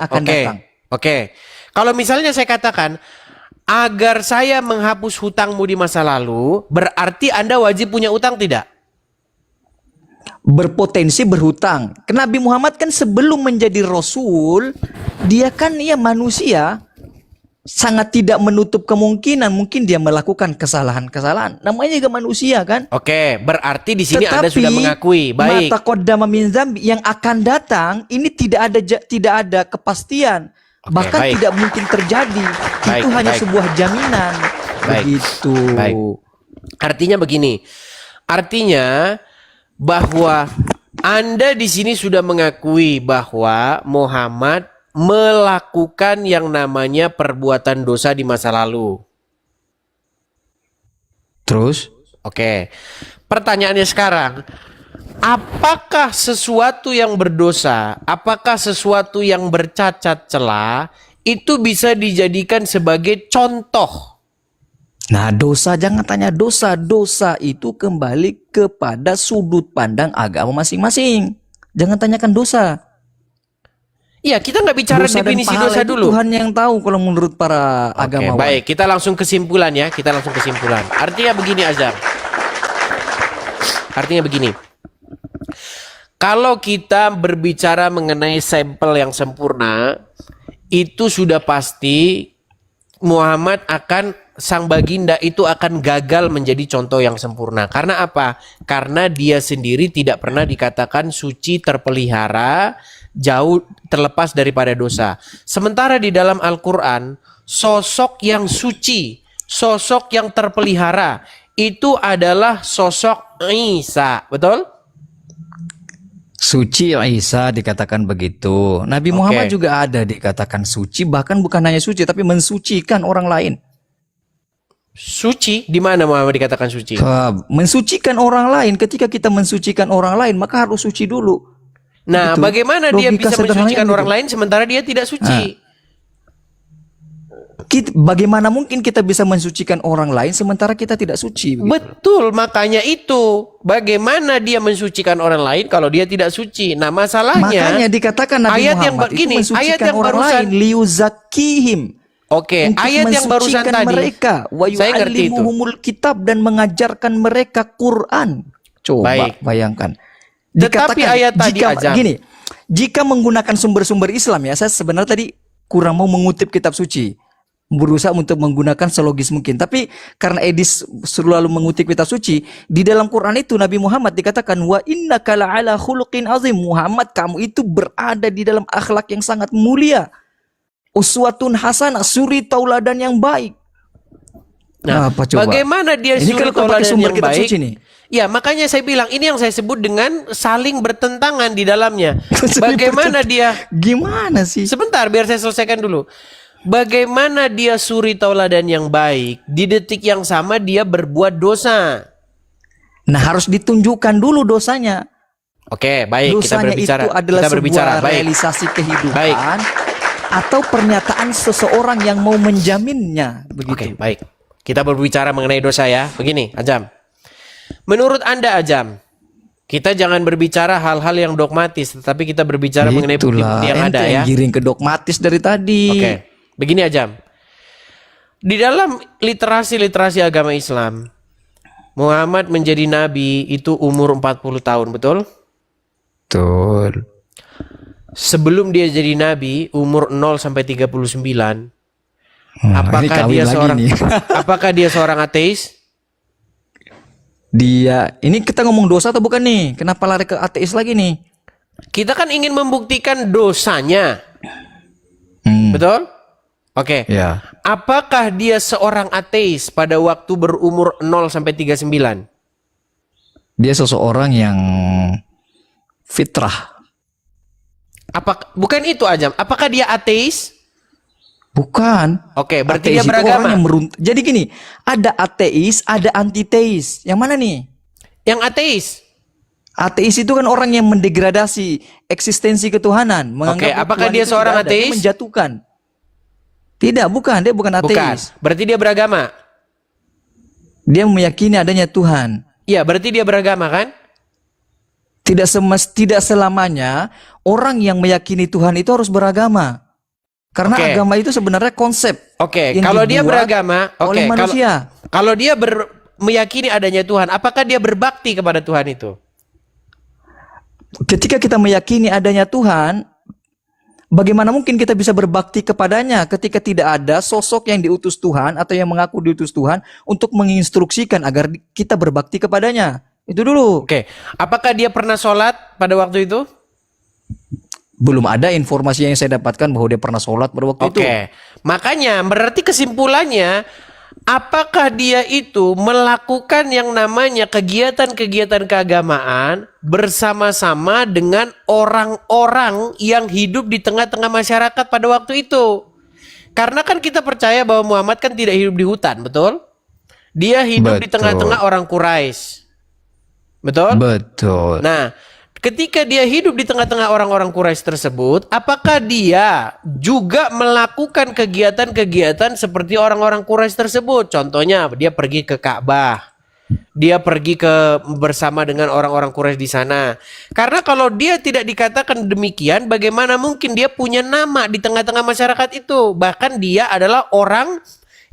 Oke. Kalau misalnya saya katakan agar saya menghapus hutangmu di masa lalu, berarti Anda wajib punya utang tidak? Berpotensi berhutang. Nabi Muhammad kan sebelum menjadi Rasul, dia kan manusia, sangat tidak menutup kemungkinan mungkin dia melakukan kesalahan-kesalahan. Namanya juga manusia kan? Oke, berarti di sini Anda sudah mengakui. Baik. Mata qaddama min dzambi, yang akan datang ini tidak ada kepastian. Bahkan tidak mungkin terjadi. Itu hanya sebuah jaminan. Begitu. Baik. Artinya begini. Artinya bahwa Anda di sini sudah mengakui bahwa Muhammad melakukan yang namanya perbuatan dosa di masa lalu. Terus? Oke. Pertanyaannya sekarang, apakah sesuatu yang berdosa, apakah sesuatu yang bercacat celah itu bisa dijadikan sebagai contoh? Nah, dosa jangan tanya dosa. Dosa itu kembali kepada sudut pandang agama masing-masing. Jangan tanyakan dosa. Iya, kita nggak bicara Dosa dan definisi pahala dosa itu dulu. Tuhan yang tahu kalau menurut para Oke, agamawan. baik. Kita langsung kesimpulan ya. Kita langsung kesimpulan. Artinya begini, Azhar. Artinya begini. Kalau kita berbicara mengenai sampel yang sempurna, itu sudah pasti Muhammad sang baginda itu akan gagal menjadi contoh yang sempurna. Karena apa? Karena dia sendiri tidak pernah dikatakan suci, terpelihara, jauh terlepas daripada dosa. Sementara di dalam Al-Quran, sosok yang suci, sosok yang terpelihara, itu adalah sosok Isa. Betul? Suci Isa dikatakan begitu. Nabi Muhammad juga ada dikatakan suci, bahkan bukan hanya suci tapi mensucikan orang lain. Suci? Di mana Muhammad dikatakan suci? Mensucikan orang lain. Ketika kita mensucikan orang lain, maka harus suci dulu. Nah, Begitu. bagaimana dia Logika bisa sederhananya mensucikan orang begitu. lain sementara dia tidak suci? Bagaimana mungkin kita bisa mensucikan orang lain sementara kita tidak suci? Begitu. Betul, makanya itu. Bagaimana dia mensucikan orang lain kalau dia tidak suci? Nah, masalahnya Makanya dikatakan Nabi ayat yang Muhammad itu begini, mensucikan ayat yang orang barusan- lain, liuzakihim. Oke, Untuk ayat yang barusan mensucikan tadi. mereka, wa Saya ngerti itu. yu'allimuhumul kitab dan mengajarkan mereka Quran. Coba Baik. bayangkan. Tetapi ayat tadi, Azam. gini, jika menggunakan sumber-sumber Islam ya, saya sebenarnya tadi kurang mau mengutip kitab suci. Berusaha untuk menggunakan selogis mungkin. Tapi karena Edis selalu mengutip kitab suci, di dalam Quran itu Nabi Muhammad dikatakan wa innaka la'ala khuluqin azim. Muhammad, kamu itu berada di dalam akhlak yang sangat mulia. Uswatun hasanah, suri tauladan yang baik. Nah, apa coba? bagaimana dia Ini suri kalau pakai tauladan sumber yang kitab baik? suci nih. Ya, makanya saya bilang ini yang saya sebut dengan saling bertentangan di dalamnya. Saling Bagaimana dia? Gimana sih? Sebentar, biar saya selesaikan dulu. Bagaimana dia suri tauladan yang baik, di detik yang sama dia berbuat dosa. Nah, harus ditunjukkan dulu dosanya. Oke, baik, kita Dosanya berbicara. itu adalah Kita berbicara, sebuah baik. realisasi kehidupan Baik. atau pernyataan seseorang yang mau menjaminnya, Oke, begitu. baik. Kita berbicara mengenai dosa ya. Begini, Ajam. Menurut Anda, Ajam, kita jangan berbicara hal-hal yang dogmatis, tetapi kita berbicara mengenai bukti-bukti yang ente ada ya. giring ke dogmatis dari tadi. Oke, begini Ajam. Di dalam literasi agama Islam, Muhammad menjadi nabi itu umur 40 tahun, betul? Betul. Sebelum dia jadi nabi, umur 0 sampai 39, Ini apakah kawin dia lagi seorang nih. apakah dia seorang ateis? Ini kita ngomong dosa atau bukan nih? Kenapa lari ke ateis lagi nih? Kita kan ingin membuktikan dosanya. Hmm, Betul? Oke. ya. Apakah dia seorang ateis pada waktu berumur 0 sampai 39? Dia seseorang yang fitrah. Bukan itu Ajam. Apakah dia ateis? Bukan. Oke, berarti dia Ateis itu orang beragama. yang Jadi gini, ada ateis, ada antiteis. Yang mana nih? Yang ateis. Ateis itu kan orang yang mendegradasi eksistensi ketuhanan, menganggap Oke, apakah Tuhan dia itu seorang tidak ada. Dia ateis? menjatuhkan. Tidak, bukan. Dia bukan Bukan. ateis. Berarti dia beragama. Dia meyakini adanya Tuhan. Iya, berarti dia beragama kan? Tidak selamanya orang yang meyakini Tuhan itu harus beragama. Karena Oke. agama itu sebenarnya konsep. Oke, yang kalau dia dibuat beragama, oleh manusia. Kalau dia meyakini adanya Tuhan, apakah dia berbakti kepada Tuhan itu? Ketika kita meyakini adanya Tuhan, bagaimana mungkin kita bisa berbakti kepadanya ketika tidak ada sosok yang diutus Tuhan atau yang mengaku diutus Tuhan untuk menginstruksikan agar kita berbakti kepadanya? Itu dulu. Oke, apakah dia pernah sholat pada waktu itu? Belum ada informasi yang saya dapatkan bahwa dia pernah sholat pada waktu itu. Oke, makanya berarti kesimpulannya apakah dia itu melakukan yang namanya kegiatan-kegiatan keagamaan bersama-sama dengan orang-orang yang hidup di tengah-tengah masyarakat pada waktu itu? Karena kan kita percaya bahwa Muhammad kan tidak hidup di hutan, betul? Dia hidup di Betul. tengah-tengah orang Quraisy. Betul? Betul. Nah, ketika dia hidup di tengah-tengah orang-orang Quraisy tersebut, apakah dia juga melakukan kegiatan-kegiatan seperti orang-orang Quraisy tersebut? Contohnya, dia pergi ke Ka'bah. Dia pergi bersama dengan orang-orang Quraisy di sana. Karena kalau dia tidak dikatakan demikian, bagaimana mungkin dia punya nama di tengah-tengah masyarakat itu? Bahkan dia adalah orang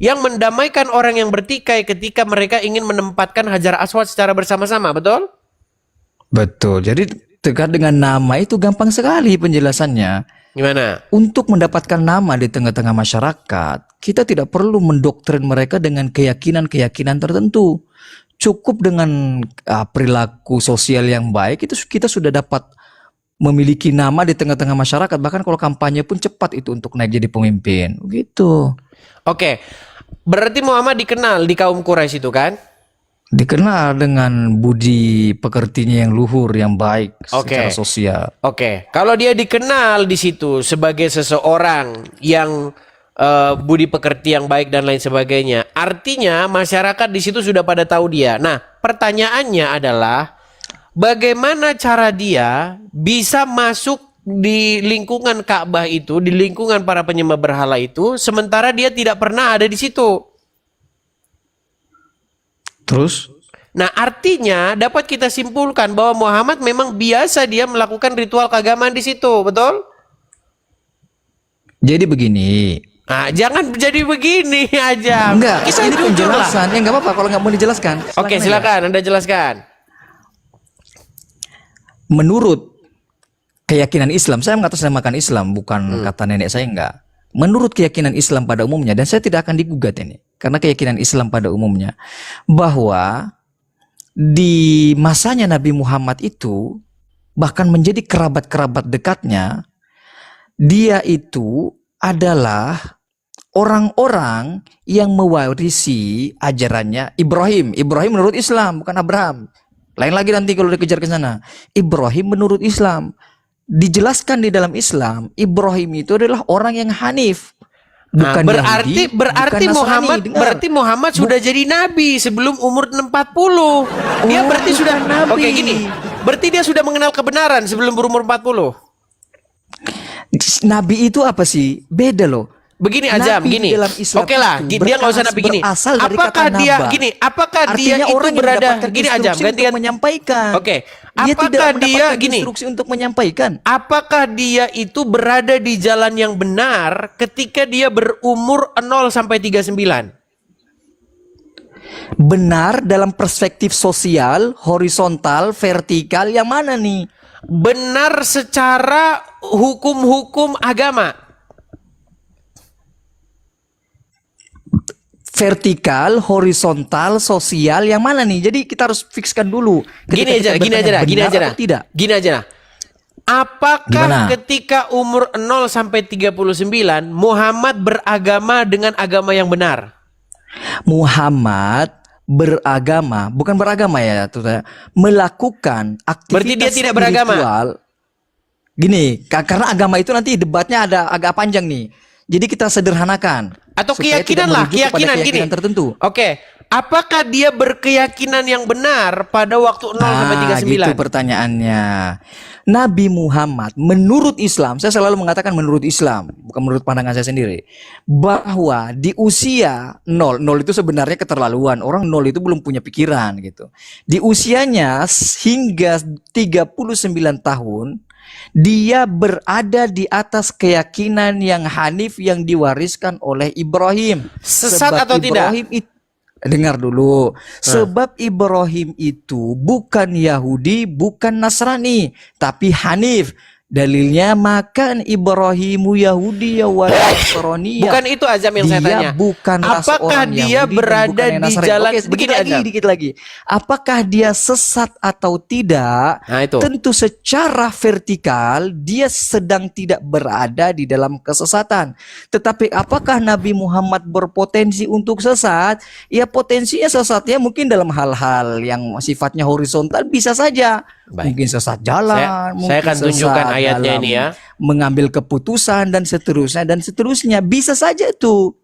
yang mendamaikan orang yang bertikai ketika mereka ingin menempatkan Hajar Aswad secara bersama-sama, betul? Betul. Jadi terkait dengan nama itu gampang sekali penjelasannya. Gimana? Untuk mendapatkan nama di tengah-tengah masyarakat, kita tidak perlu mendoktrin mereka dengan keyakinan-keyakinan tertentu. Cukup dengan perilaku sosial yang baik, itu kita sudah dapat memiliki nama di tengah-tengah masyarakat. Bahkan kalau kampanye pun cepat itu untuk naik jadi pemimpin. Begitu. Oke, berarti Muhammad dikenal di kaum Quraisy itu kan? Dikenal dengan budi pekertinya yang luhur, yang baik Oke. secara sosial. Oke, kalau dia dikenal di situ sebagai seseorang yang budi pekerti yang baik dan lain sebagainya, artinya masyarakat di situ sudah pada tahu dia. Nah, pertanyaannya adalah bagaimana cara dia bisa masuk di lingkungan Ka'bah itu, di lingkungan para penyembah berhala itu, sementara dia tidak pernah ada di situ. Terus? Nah, artinya dapat kita simpulkan bahwa Muhammad memang biasa dia melakukan ritual keagamaan di situ, betul? Jadi begini. Nah, jangan jadi begini aja. Enggak, Kita ini jujur lah. penjelasan. Ya enggak apa-apa kalau nggak mau dijelaskan. Oke, aja. silakan Anda jelaskan. Menurut keyakinan Islam, saya mengatasnamakan Islam, bukan kata nenek saya, enggak. Menurut keyakinan Islam pada umumnya, dan saya tidak akan digugat ini, karena keyakinan Islam pada umumnya, bahwa di masanya Nabi Muhammad itu, bahkan menjadi kerabat-kerabat dekatnya, dia itu adalah orang-orang yang mewarisi ajarannya Ibrahim. Ibrahim menurut Islam, bukan Abraham. Lain lagi nanti kalau dikejar ke sana. Ibrahim menurut Islam. Dijelaskan di dalam Islam, Ibrahim itu adalah orang yang hanif. Bukan berarti Yahudi, bukan Nasrani. Muhammad Dengar. berarti Muhammad sudah jadi nabi sebelum umur 40. Dia berarti sudah nabi. Oke, gini. Berarti dia sudah mengenal kebenaran sebelum berumur 40. Nabi itu apa sih? Beda loh. Begini aja, Nabi begini. di dalam Islam Oke lah, itu dia nggak usah nabi gini. berasal dari Apakah kata dia naba. gini? Apakah dia Artinya itu orang yang berada mendapatkan gini aja? instruksi Ganti untuk menyampaikan. Oke. Dia tidak Apakah dia mendapatkan gini? instruksi untuk menyampaikan. Apakah dia itu berada di jalan yang benar ketika dia berumur 0 sampai 39? Benar dalam perspektif sosial, horizontal, vertikal, yang mana nih? Benar secara hukum-hukum agama. Vertikal, horizontal, sosial, yang mana nih? Jadi kita harus fikskan dulu. Gini aja dah. Tidak. Gini aja dah. Apakah Gimana? ketika umur 0 sampai 39 Muhammad beragama dengan agama yang benar? Muhammad beragama, bukan beragama ya, melakukan aktivitas Berarti dia tidak beragama? spiritual. Gini, karena agama itu nanti debatnya ada agak panjang nih. Jadi kita sederhanakan. Atau supaya keyakinan tidak lah, merujuk kepada keyakinan gini. tertentu. Oke, apakah dia berkeyakinan yang benar pada waktu 0 sampai 39? Gitu pertanyaannya. Nabi Muhammad menurut Islam, saya selalu mengatakan menurut Islam, bukan menurut pandangan saya sendiri, bahwa di usia 0 itu sebenarnya keterlaluan. Orang 0 itu belum punya pikiran gitu. Di usianya hingga 39 tahun, dia berada di atas keyakinan yang hanif yang diwariskan oleh Ibrahim. Sesat Sebab atau tidak? Ibrahim dengar dulu. Sebab Ibrahim itu bukan Yahudi, bukan Nasrani, tapi hanif. Dalilnya makan Ibrahimu Yahudi ya wa Nasraniyya. Bukan itu Azam yang saya Dia tanya. bukanlah Apakah seorang dia Yahudi dan berada bukan yang di Nasrani. jalan Oke, begini Azam? dikit lagi. Apakah dia sesat atau tidak? Nah, itu. Tentu secara vertikal dia sedang tidak berada di dalam kesesatan. Tetapi apakah Nabi Muhammad berpotensi untuk sesat? Ya potensinya sesatnya mungkin dalam hal-hal yang sifatnya horizontal bisa saja. Baik. Mungkin sesat jalan, Saya mungkin akan tunjukkan sesat ayatnya dalam ini ya. mengambil keputusan dan seterusnya bisa saja itu.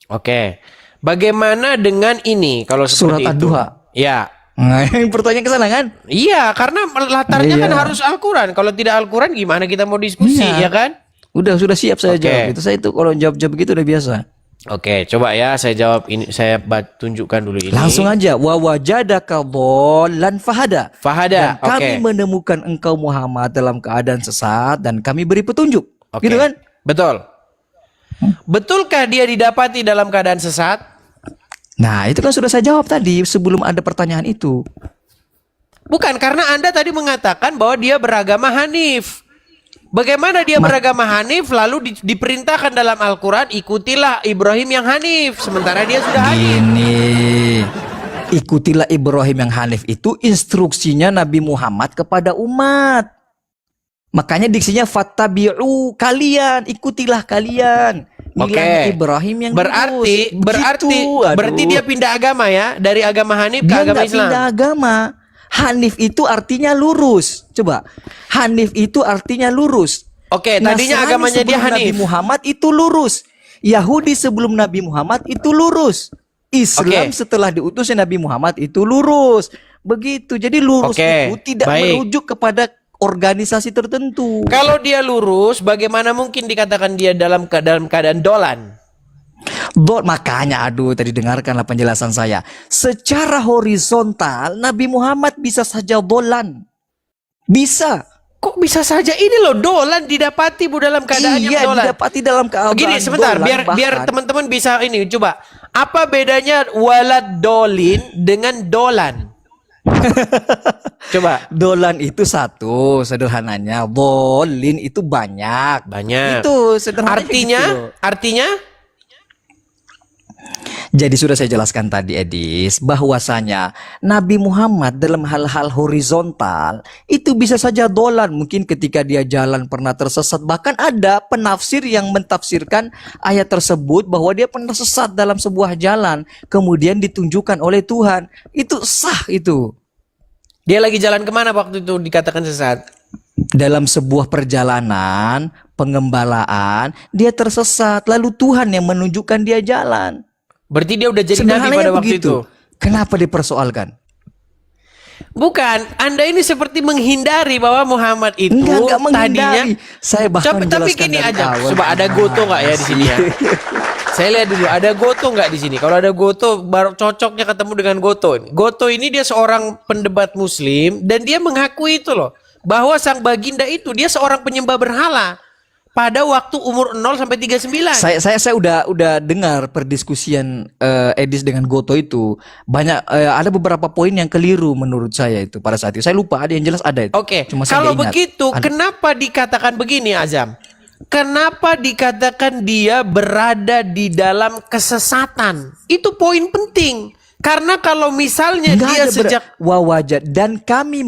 Oke. Bagaimana dengan ini kalau Surat seperti itu? Ad-Duha. Ya. Nah, yang pertanyaan ke sana kan? Iya, karena latarnya Iya. kan harus Al-Quran. Kalau tidak Al-Quran gimana kita mau diskusi, Iya. ya kan? Sudah siap saya Oke. jawab itu. Saya itu kalau jawab begitu udah biasa. Oke, coba ya saya jawab ini, saya tunjukkan dulu ini. Langsung aja wa wajadaka dhallan fahada. Fahada, Dan kami oke. menemukan engkau Muhammad dalam keadaan sesat dan kami beri petunjuk. Oke. Gitu kan? Betul. Betulkah dia didapati dalam keadaan sesat? Nah, itu kan sudah saya jawab tadi sebelum ada pertanyaan itu. Bukan, karena Anda tadi mengatakan bahwa dia beragama Hanif. Bagaimana dia beragama Hanif lalu diperintahkan dalam Al-Quran ikutilah Ibrahim yang Hanif. Sementara dia sudah Hanif. Gini, ikutilah Ibrahim yang Hanif itu instruksinya Nabi Muhammad kepada umat. Makanya diksinya fattabi'u, kalian, ikutilah kalian. Milahnya Ibrahim yang berarti lurus. Begitu. Aduh. berarti dia pindah agama ya, dari agama Hanif ke Dia agama nggak Islam. pindah agama. Hanif itu artinya lurus. Coba, Hanif itu artinya lurus. Oke, tadinya Nasrani agamanya dia sebelum Nabi Hanif. Muhammad itu lurus. Yahudi sebelum Nabi Muhammad itu lurus. Islam Oke. setelah diutusnya Nabi Muhammad itu lurus. Begitu. Jadi lurus Oke, itu tidak baik. merujuk kepada organisasi tertentu. Kalau dia lurus, bagaimana mungkin dikatakan dia dalam keadaan dolan? Makanya aduh tadi dengarkanlah penjelasan saya. Secara horizontal Nabi Muhammad bisa saja dolan. Bisa. Kok bisa saja ini loh dolan didapati bu dalam keadaan yang Iya, dolan. didapati dalam keadaan Gini sebentar, dolan, biar bahkan. teman-teman bisa ini coba. Apa bedanya walad dolin dengan dolan? Coba. Dolan itu satu sederhananya, bolin itu banyak. Banyak. Itu sederhananya Artinya, gitu loh. artinya Jadi sudah saya jelaskan tadi Edis bahwasanya Nabi Muhammad dalam hal-hal horizontal itu bisa saja dolan, mungkin ketika dia jalan pernah tersesat, bahkan ada penafsir yang mentafsirkan ayat tersebut bahwa dia pernah sesat dalam sebuah jalan kemudian ditunjukkan oleh Tuhan. Itu sah itu. dia lagi jalan kemana waktu itu dikatakan sesat? Dalam sebuah perjalanan pengembalaan dia tersesat lalu Tuhan yang menunjukkan dia jalan. Berarti dia udah jadi nabi Sederhananya pada waktu begitu. itu. Kenapa dipersoalkan? Bukan, Anda ini seperti menghindari bahwa Muhammad itu Enggak tadinya. menghindari. Saya bahkan Tapi menjelaskan gini dari aja, awal. coba ada goto nggak ya di sini ya? Saya lihat dulu, ada goto nggak di sini? Kalau ada goto, baru cocoknya ketemu dengan goto. Goto ini dia seorang pendebat Muslim dan dia mengakui itu loh, bahwa sang baginda itu dia seorang penyembah berhala pada waktu umur 0 sampai 39. Saya udah dengar perdiskusian Edis dengan Goto itu banyak ada beberapa poin yang keliru menurut saya itu pada saat itu. Saya lupa ada yang jelas ada itu. Oke, Cuma saya kalau nggak ingat. begitu kenapa dikatakan begini Azam? Kenapa dikatakan dia berada di dalam kesesatan? Itu poin penting. Karena kalau misalnya Nggak dia ada sejak wawajat dan kami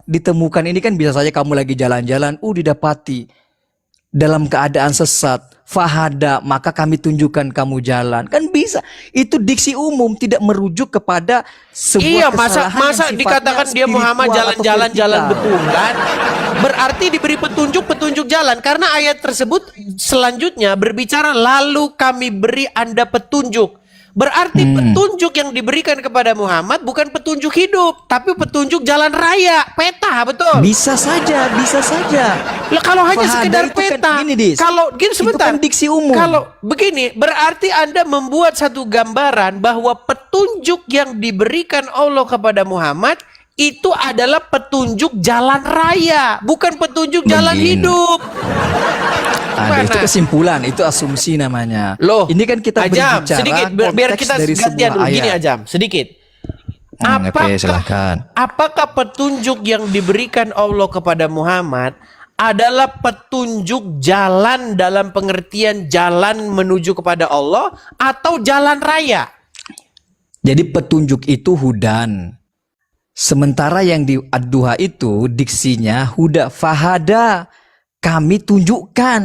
ditemukan ini kan bisa saja kamu lagi jalan-jalan didapati dalam keadaan sesat, fahada, maka kami tunjukkan kamu jalan. Kan bisa. Itu diksi umum, tidak merujuk kepada sebuah kesalahan yang masa sifatnya dikatakan dia Muhammad spiritual atau jalan-jalan vertikal. betulan? Berarti diberi petunjuk jalan. Karena ayat tersebut selanjutnya berbicara lalu kami beri Anda petunjuk. Berarti petunjuk yang diberikan kepada Muhammad bukan petunjuk hidup, tapi petunjuk jalan raya, peta, betul? Bisa saja. Lah kalau hanya Fahada sekedar itu kan peta, gini, Dis. kalau gini Itu sebentar, kan diksi umum. kalau begini berarti Anda membuat satu gambaran bahwa petunjuk yang diberikan Allah kepada Muhammad itu adalah petunjuk jalan raya, bukan petunjuk jalan Begini. hidup. Ada itu Mana? kesimpulan, itu asumsi namanya. Loh, Ini kan kita Ajam, berbicara sedikit biar konteks kita dari gantian sebuah dulu gini ayat. Ajam, sedikit. Oke, silahkan. Apakah petunjuk yang diberikan Allah kepada Muhammad adalah petunjuk jalan dalam pengertian jalan menuju kepada Allah atau jalan raya? Jadi petunjuk itu hudan. Sementara yang di ad-duha itu diksinya huda fahada. Kami tunjukkan.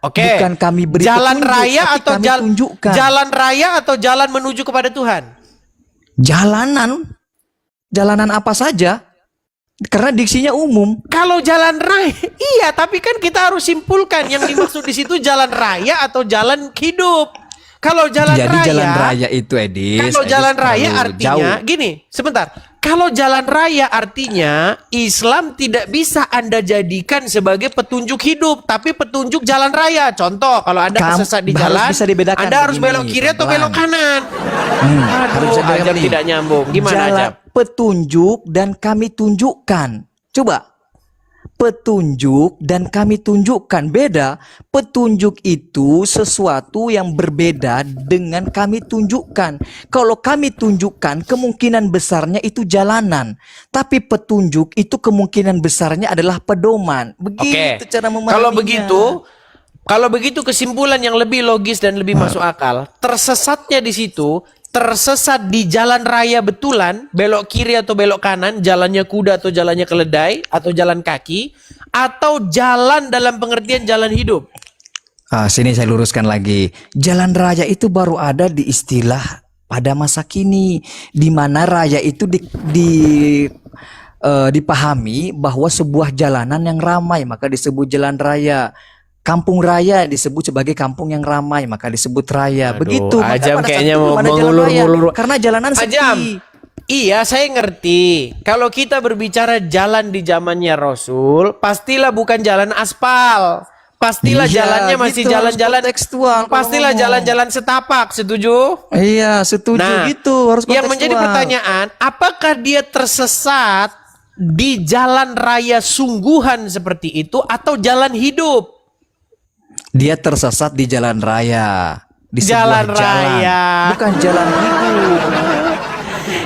Oke. Bukan kami beri jalan petunjuk, raya tapi atau kami tunjukkan. jalan raya atau jalan menuju kepada Tuhan? Jalanan apa saja, karena diksinya umum. Kalau jalan raya, iya, tapi kan kita harus simpulkan yang dimaksud di situ jalan raya atau jalan hidup. Kalau jalan Jadi raya, jalan raya itu kalau jalan raya artinya gini, sebentar. Kalau jalan raya artinya Islam tidak bisa Anda jadikan sebagai petunjuk hidup, tapi petunjuk jalan raya. Contoh, kalau Anda kesesat di jalan, bisa dibedakan Anda harus belok kiri atau belok kanan. harus bisa dibedakan Ajab nih. tidak nyambung. Gimana Jalan Ajab? petunjuk dan kami tunjukkan. Coba. Petunjuk dan kami tunjukkan beda. Petunjuk itu sesuatu yang berbeda dengan kami tunjukkan. Kalau kami tunjukkan kemungkinan besarnya itu jalanan, tapi petunjuk itu kemungkinan besarnya adalah pedoman. Begitu cara memahaminya. Kalau begitu kesimpulan yang lebih logis dan lebih masuk akal, tersesatnya di situ, tersesat di jalan raya betulan, belok kiri atau belok kanan, jalannya kuda atau jalannya keledai, atau jalan kaki, atau jalan dalam pengertian jalan hidup. Sini saya luruskan lagi. Jalan raya itu baru ada di istilah pada masa kini, di mana raya itu dipahami bahwa sebuah jalanan yang ramai, maka disebut jalan raya. Kampung raya disebut sebagai kampung yang ramai, maka disebut raya. Aduh, Begitu. Maka Ajam pada saat kayaknya itu mau belum ada jalan raya, mengulur-ngulur. karena jalanan sepi. Ajam, iya saya ngerti. Kalau kita berbicara jalan di zamannya Rasul, pastilah bukan jalan aspal. Pastilah Iya, jalannya masih gitu, jalan-jalan harus kontekstual kalau pastilah ngomong. jalan-jalan setapak, setuju? Iya, setuju gitu. Harus yang menjadi kontekstual. pertanyaan, apakah dia tersesat di jalan raya sungguhan seperti itu atau jalan hidup? Dia tersesat di jalan raya, di Jalan sebuah jalan, raya. bukan jalan hidup.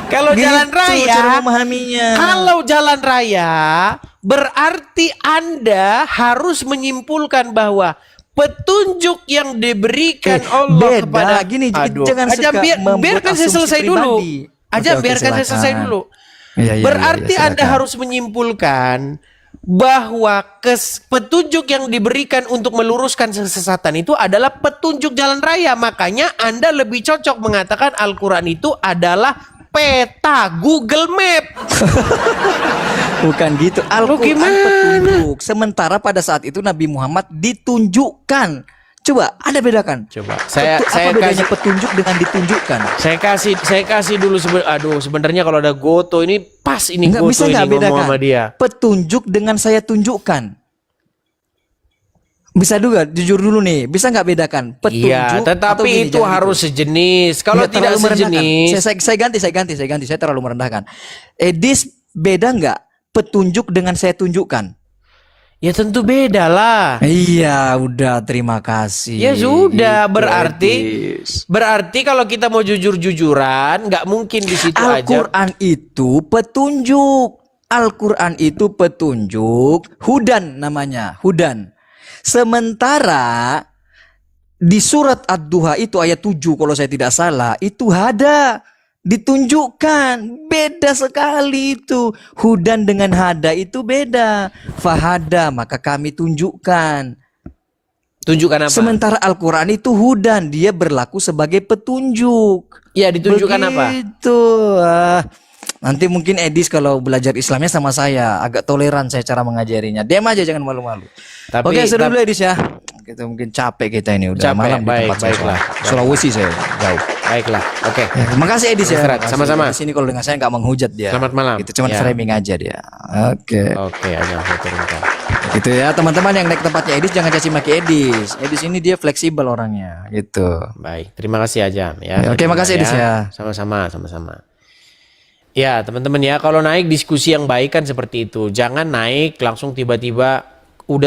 Kalau jalan Gitu raya, cara memahaminya. kalau jalan raya berarti Anda harus menyimpulkan bahwa petunjuk yang diberikan Allah beda. kepada Gini, Aduh, jangan Ajam, suka membuat biarkan saya asumsi selesai dulu. pribadi. Ajam, Oke, biarkan saya silakan. selesai dulu. Iya, Berarti Anda silakan. harus menyimpulkan bahwa petunjuk yang diberikan untuk meluruskan kesesatan itu adalah petunjuk jalan raya. Makanya Anda lebih cocok mengatakan Al-Quran itu adalah peta Google Map. Bukan gitu. Al-Quran gimana? petunjuk. Sementara pada saat itu Nabi Muhammad ditunjukkan. Coba Anda bedakan. Coba saya Apa bedanya kasih petunjuk dengan ditunjukkan? saya kasih dulu sebenarnya kalau ada Goto ini pas ini Enggak Goto bisa ini nggak ngomong bedakan? sama dia. Petunjuk dengan saya tunjukkan. Bisa juga, jujur dulu nih. Bisa nggak bedakan petunjuk? Iya, atau tetapi gini, itu jangan harus gitu. sejenis. Kalau Nggak tidak terlalu merendahkan. sejenis, Saya ganti. Saya terlalu merendahkan. Edis beda nggak petunjuk dengan saya tunjukkan? ya tentu beda lah. Iya, udah terima kasih. Ya sudah, Gitu, Edis. berarti kalau kita mau jujur-jujuran, nggak mungkin di situ aja. Al-Quran itu petunjuk. Al-Quran itu petunjuk. Hudan namanya, hudan. Sementara di surat Ad-Duha itu ayat 7 kalau saya tidak salah, itu hada. Ditunjukkan, beda sekali itu. Hudan dengan hada itu beda. Fahada, maka kami tunjukkan. Tunjukkan apa? Sementara Al-Quran itu hudan, dia berlaku sebagai petunjuk. Ya, ditunjukkan apa? Begitu. Nanti mungkin Edis kalau belajar Islamnya sama saya, agak toleran saya cara mengajarinya. Diam aja, jangan malu-malu. Oke, sudah dulu Edis ya. Kita mungkin capek kita ini udah Capek, malam di tempat saya. baiklah. Sulawesi saya jauh. Baiklah, oke. Terima kasih Edis ya. Istirahat, sama-sama. Di sini kalau dengan saya nggak menghujat dia. Selamat malam. Itu cuma Ya. framing aja dia. Oke. Oke, aja saya turunkan. Gitu ya teman-teman yang naik tempatnya Edis jangan caci maki Edis. Edis ini dia fleksibel orangnya gitu. Baik, terima kasih Ajam ya. Oke, makasih Edis ya. Sama-sama. Ya, teman-teman ya, kalau naik diskusi yang baik kan seperti itu. Jangan naik langsung tiba-tiba udah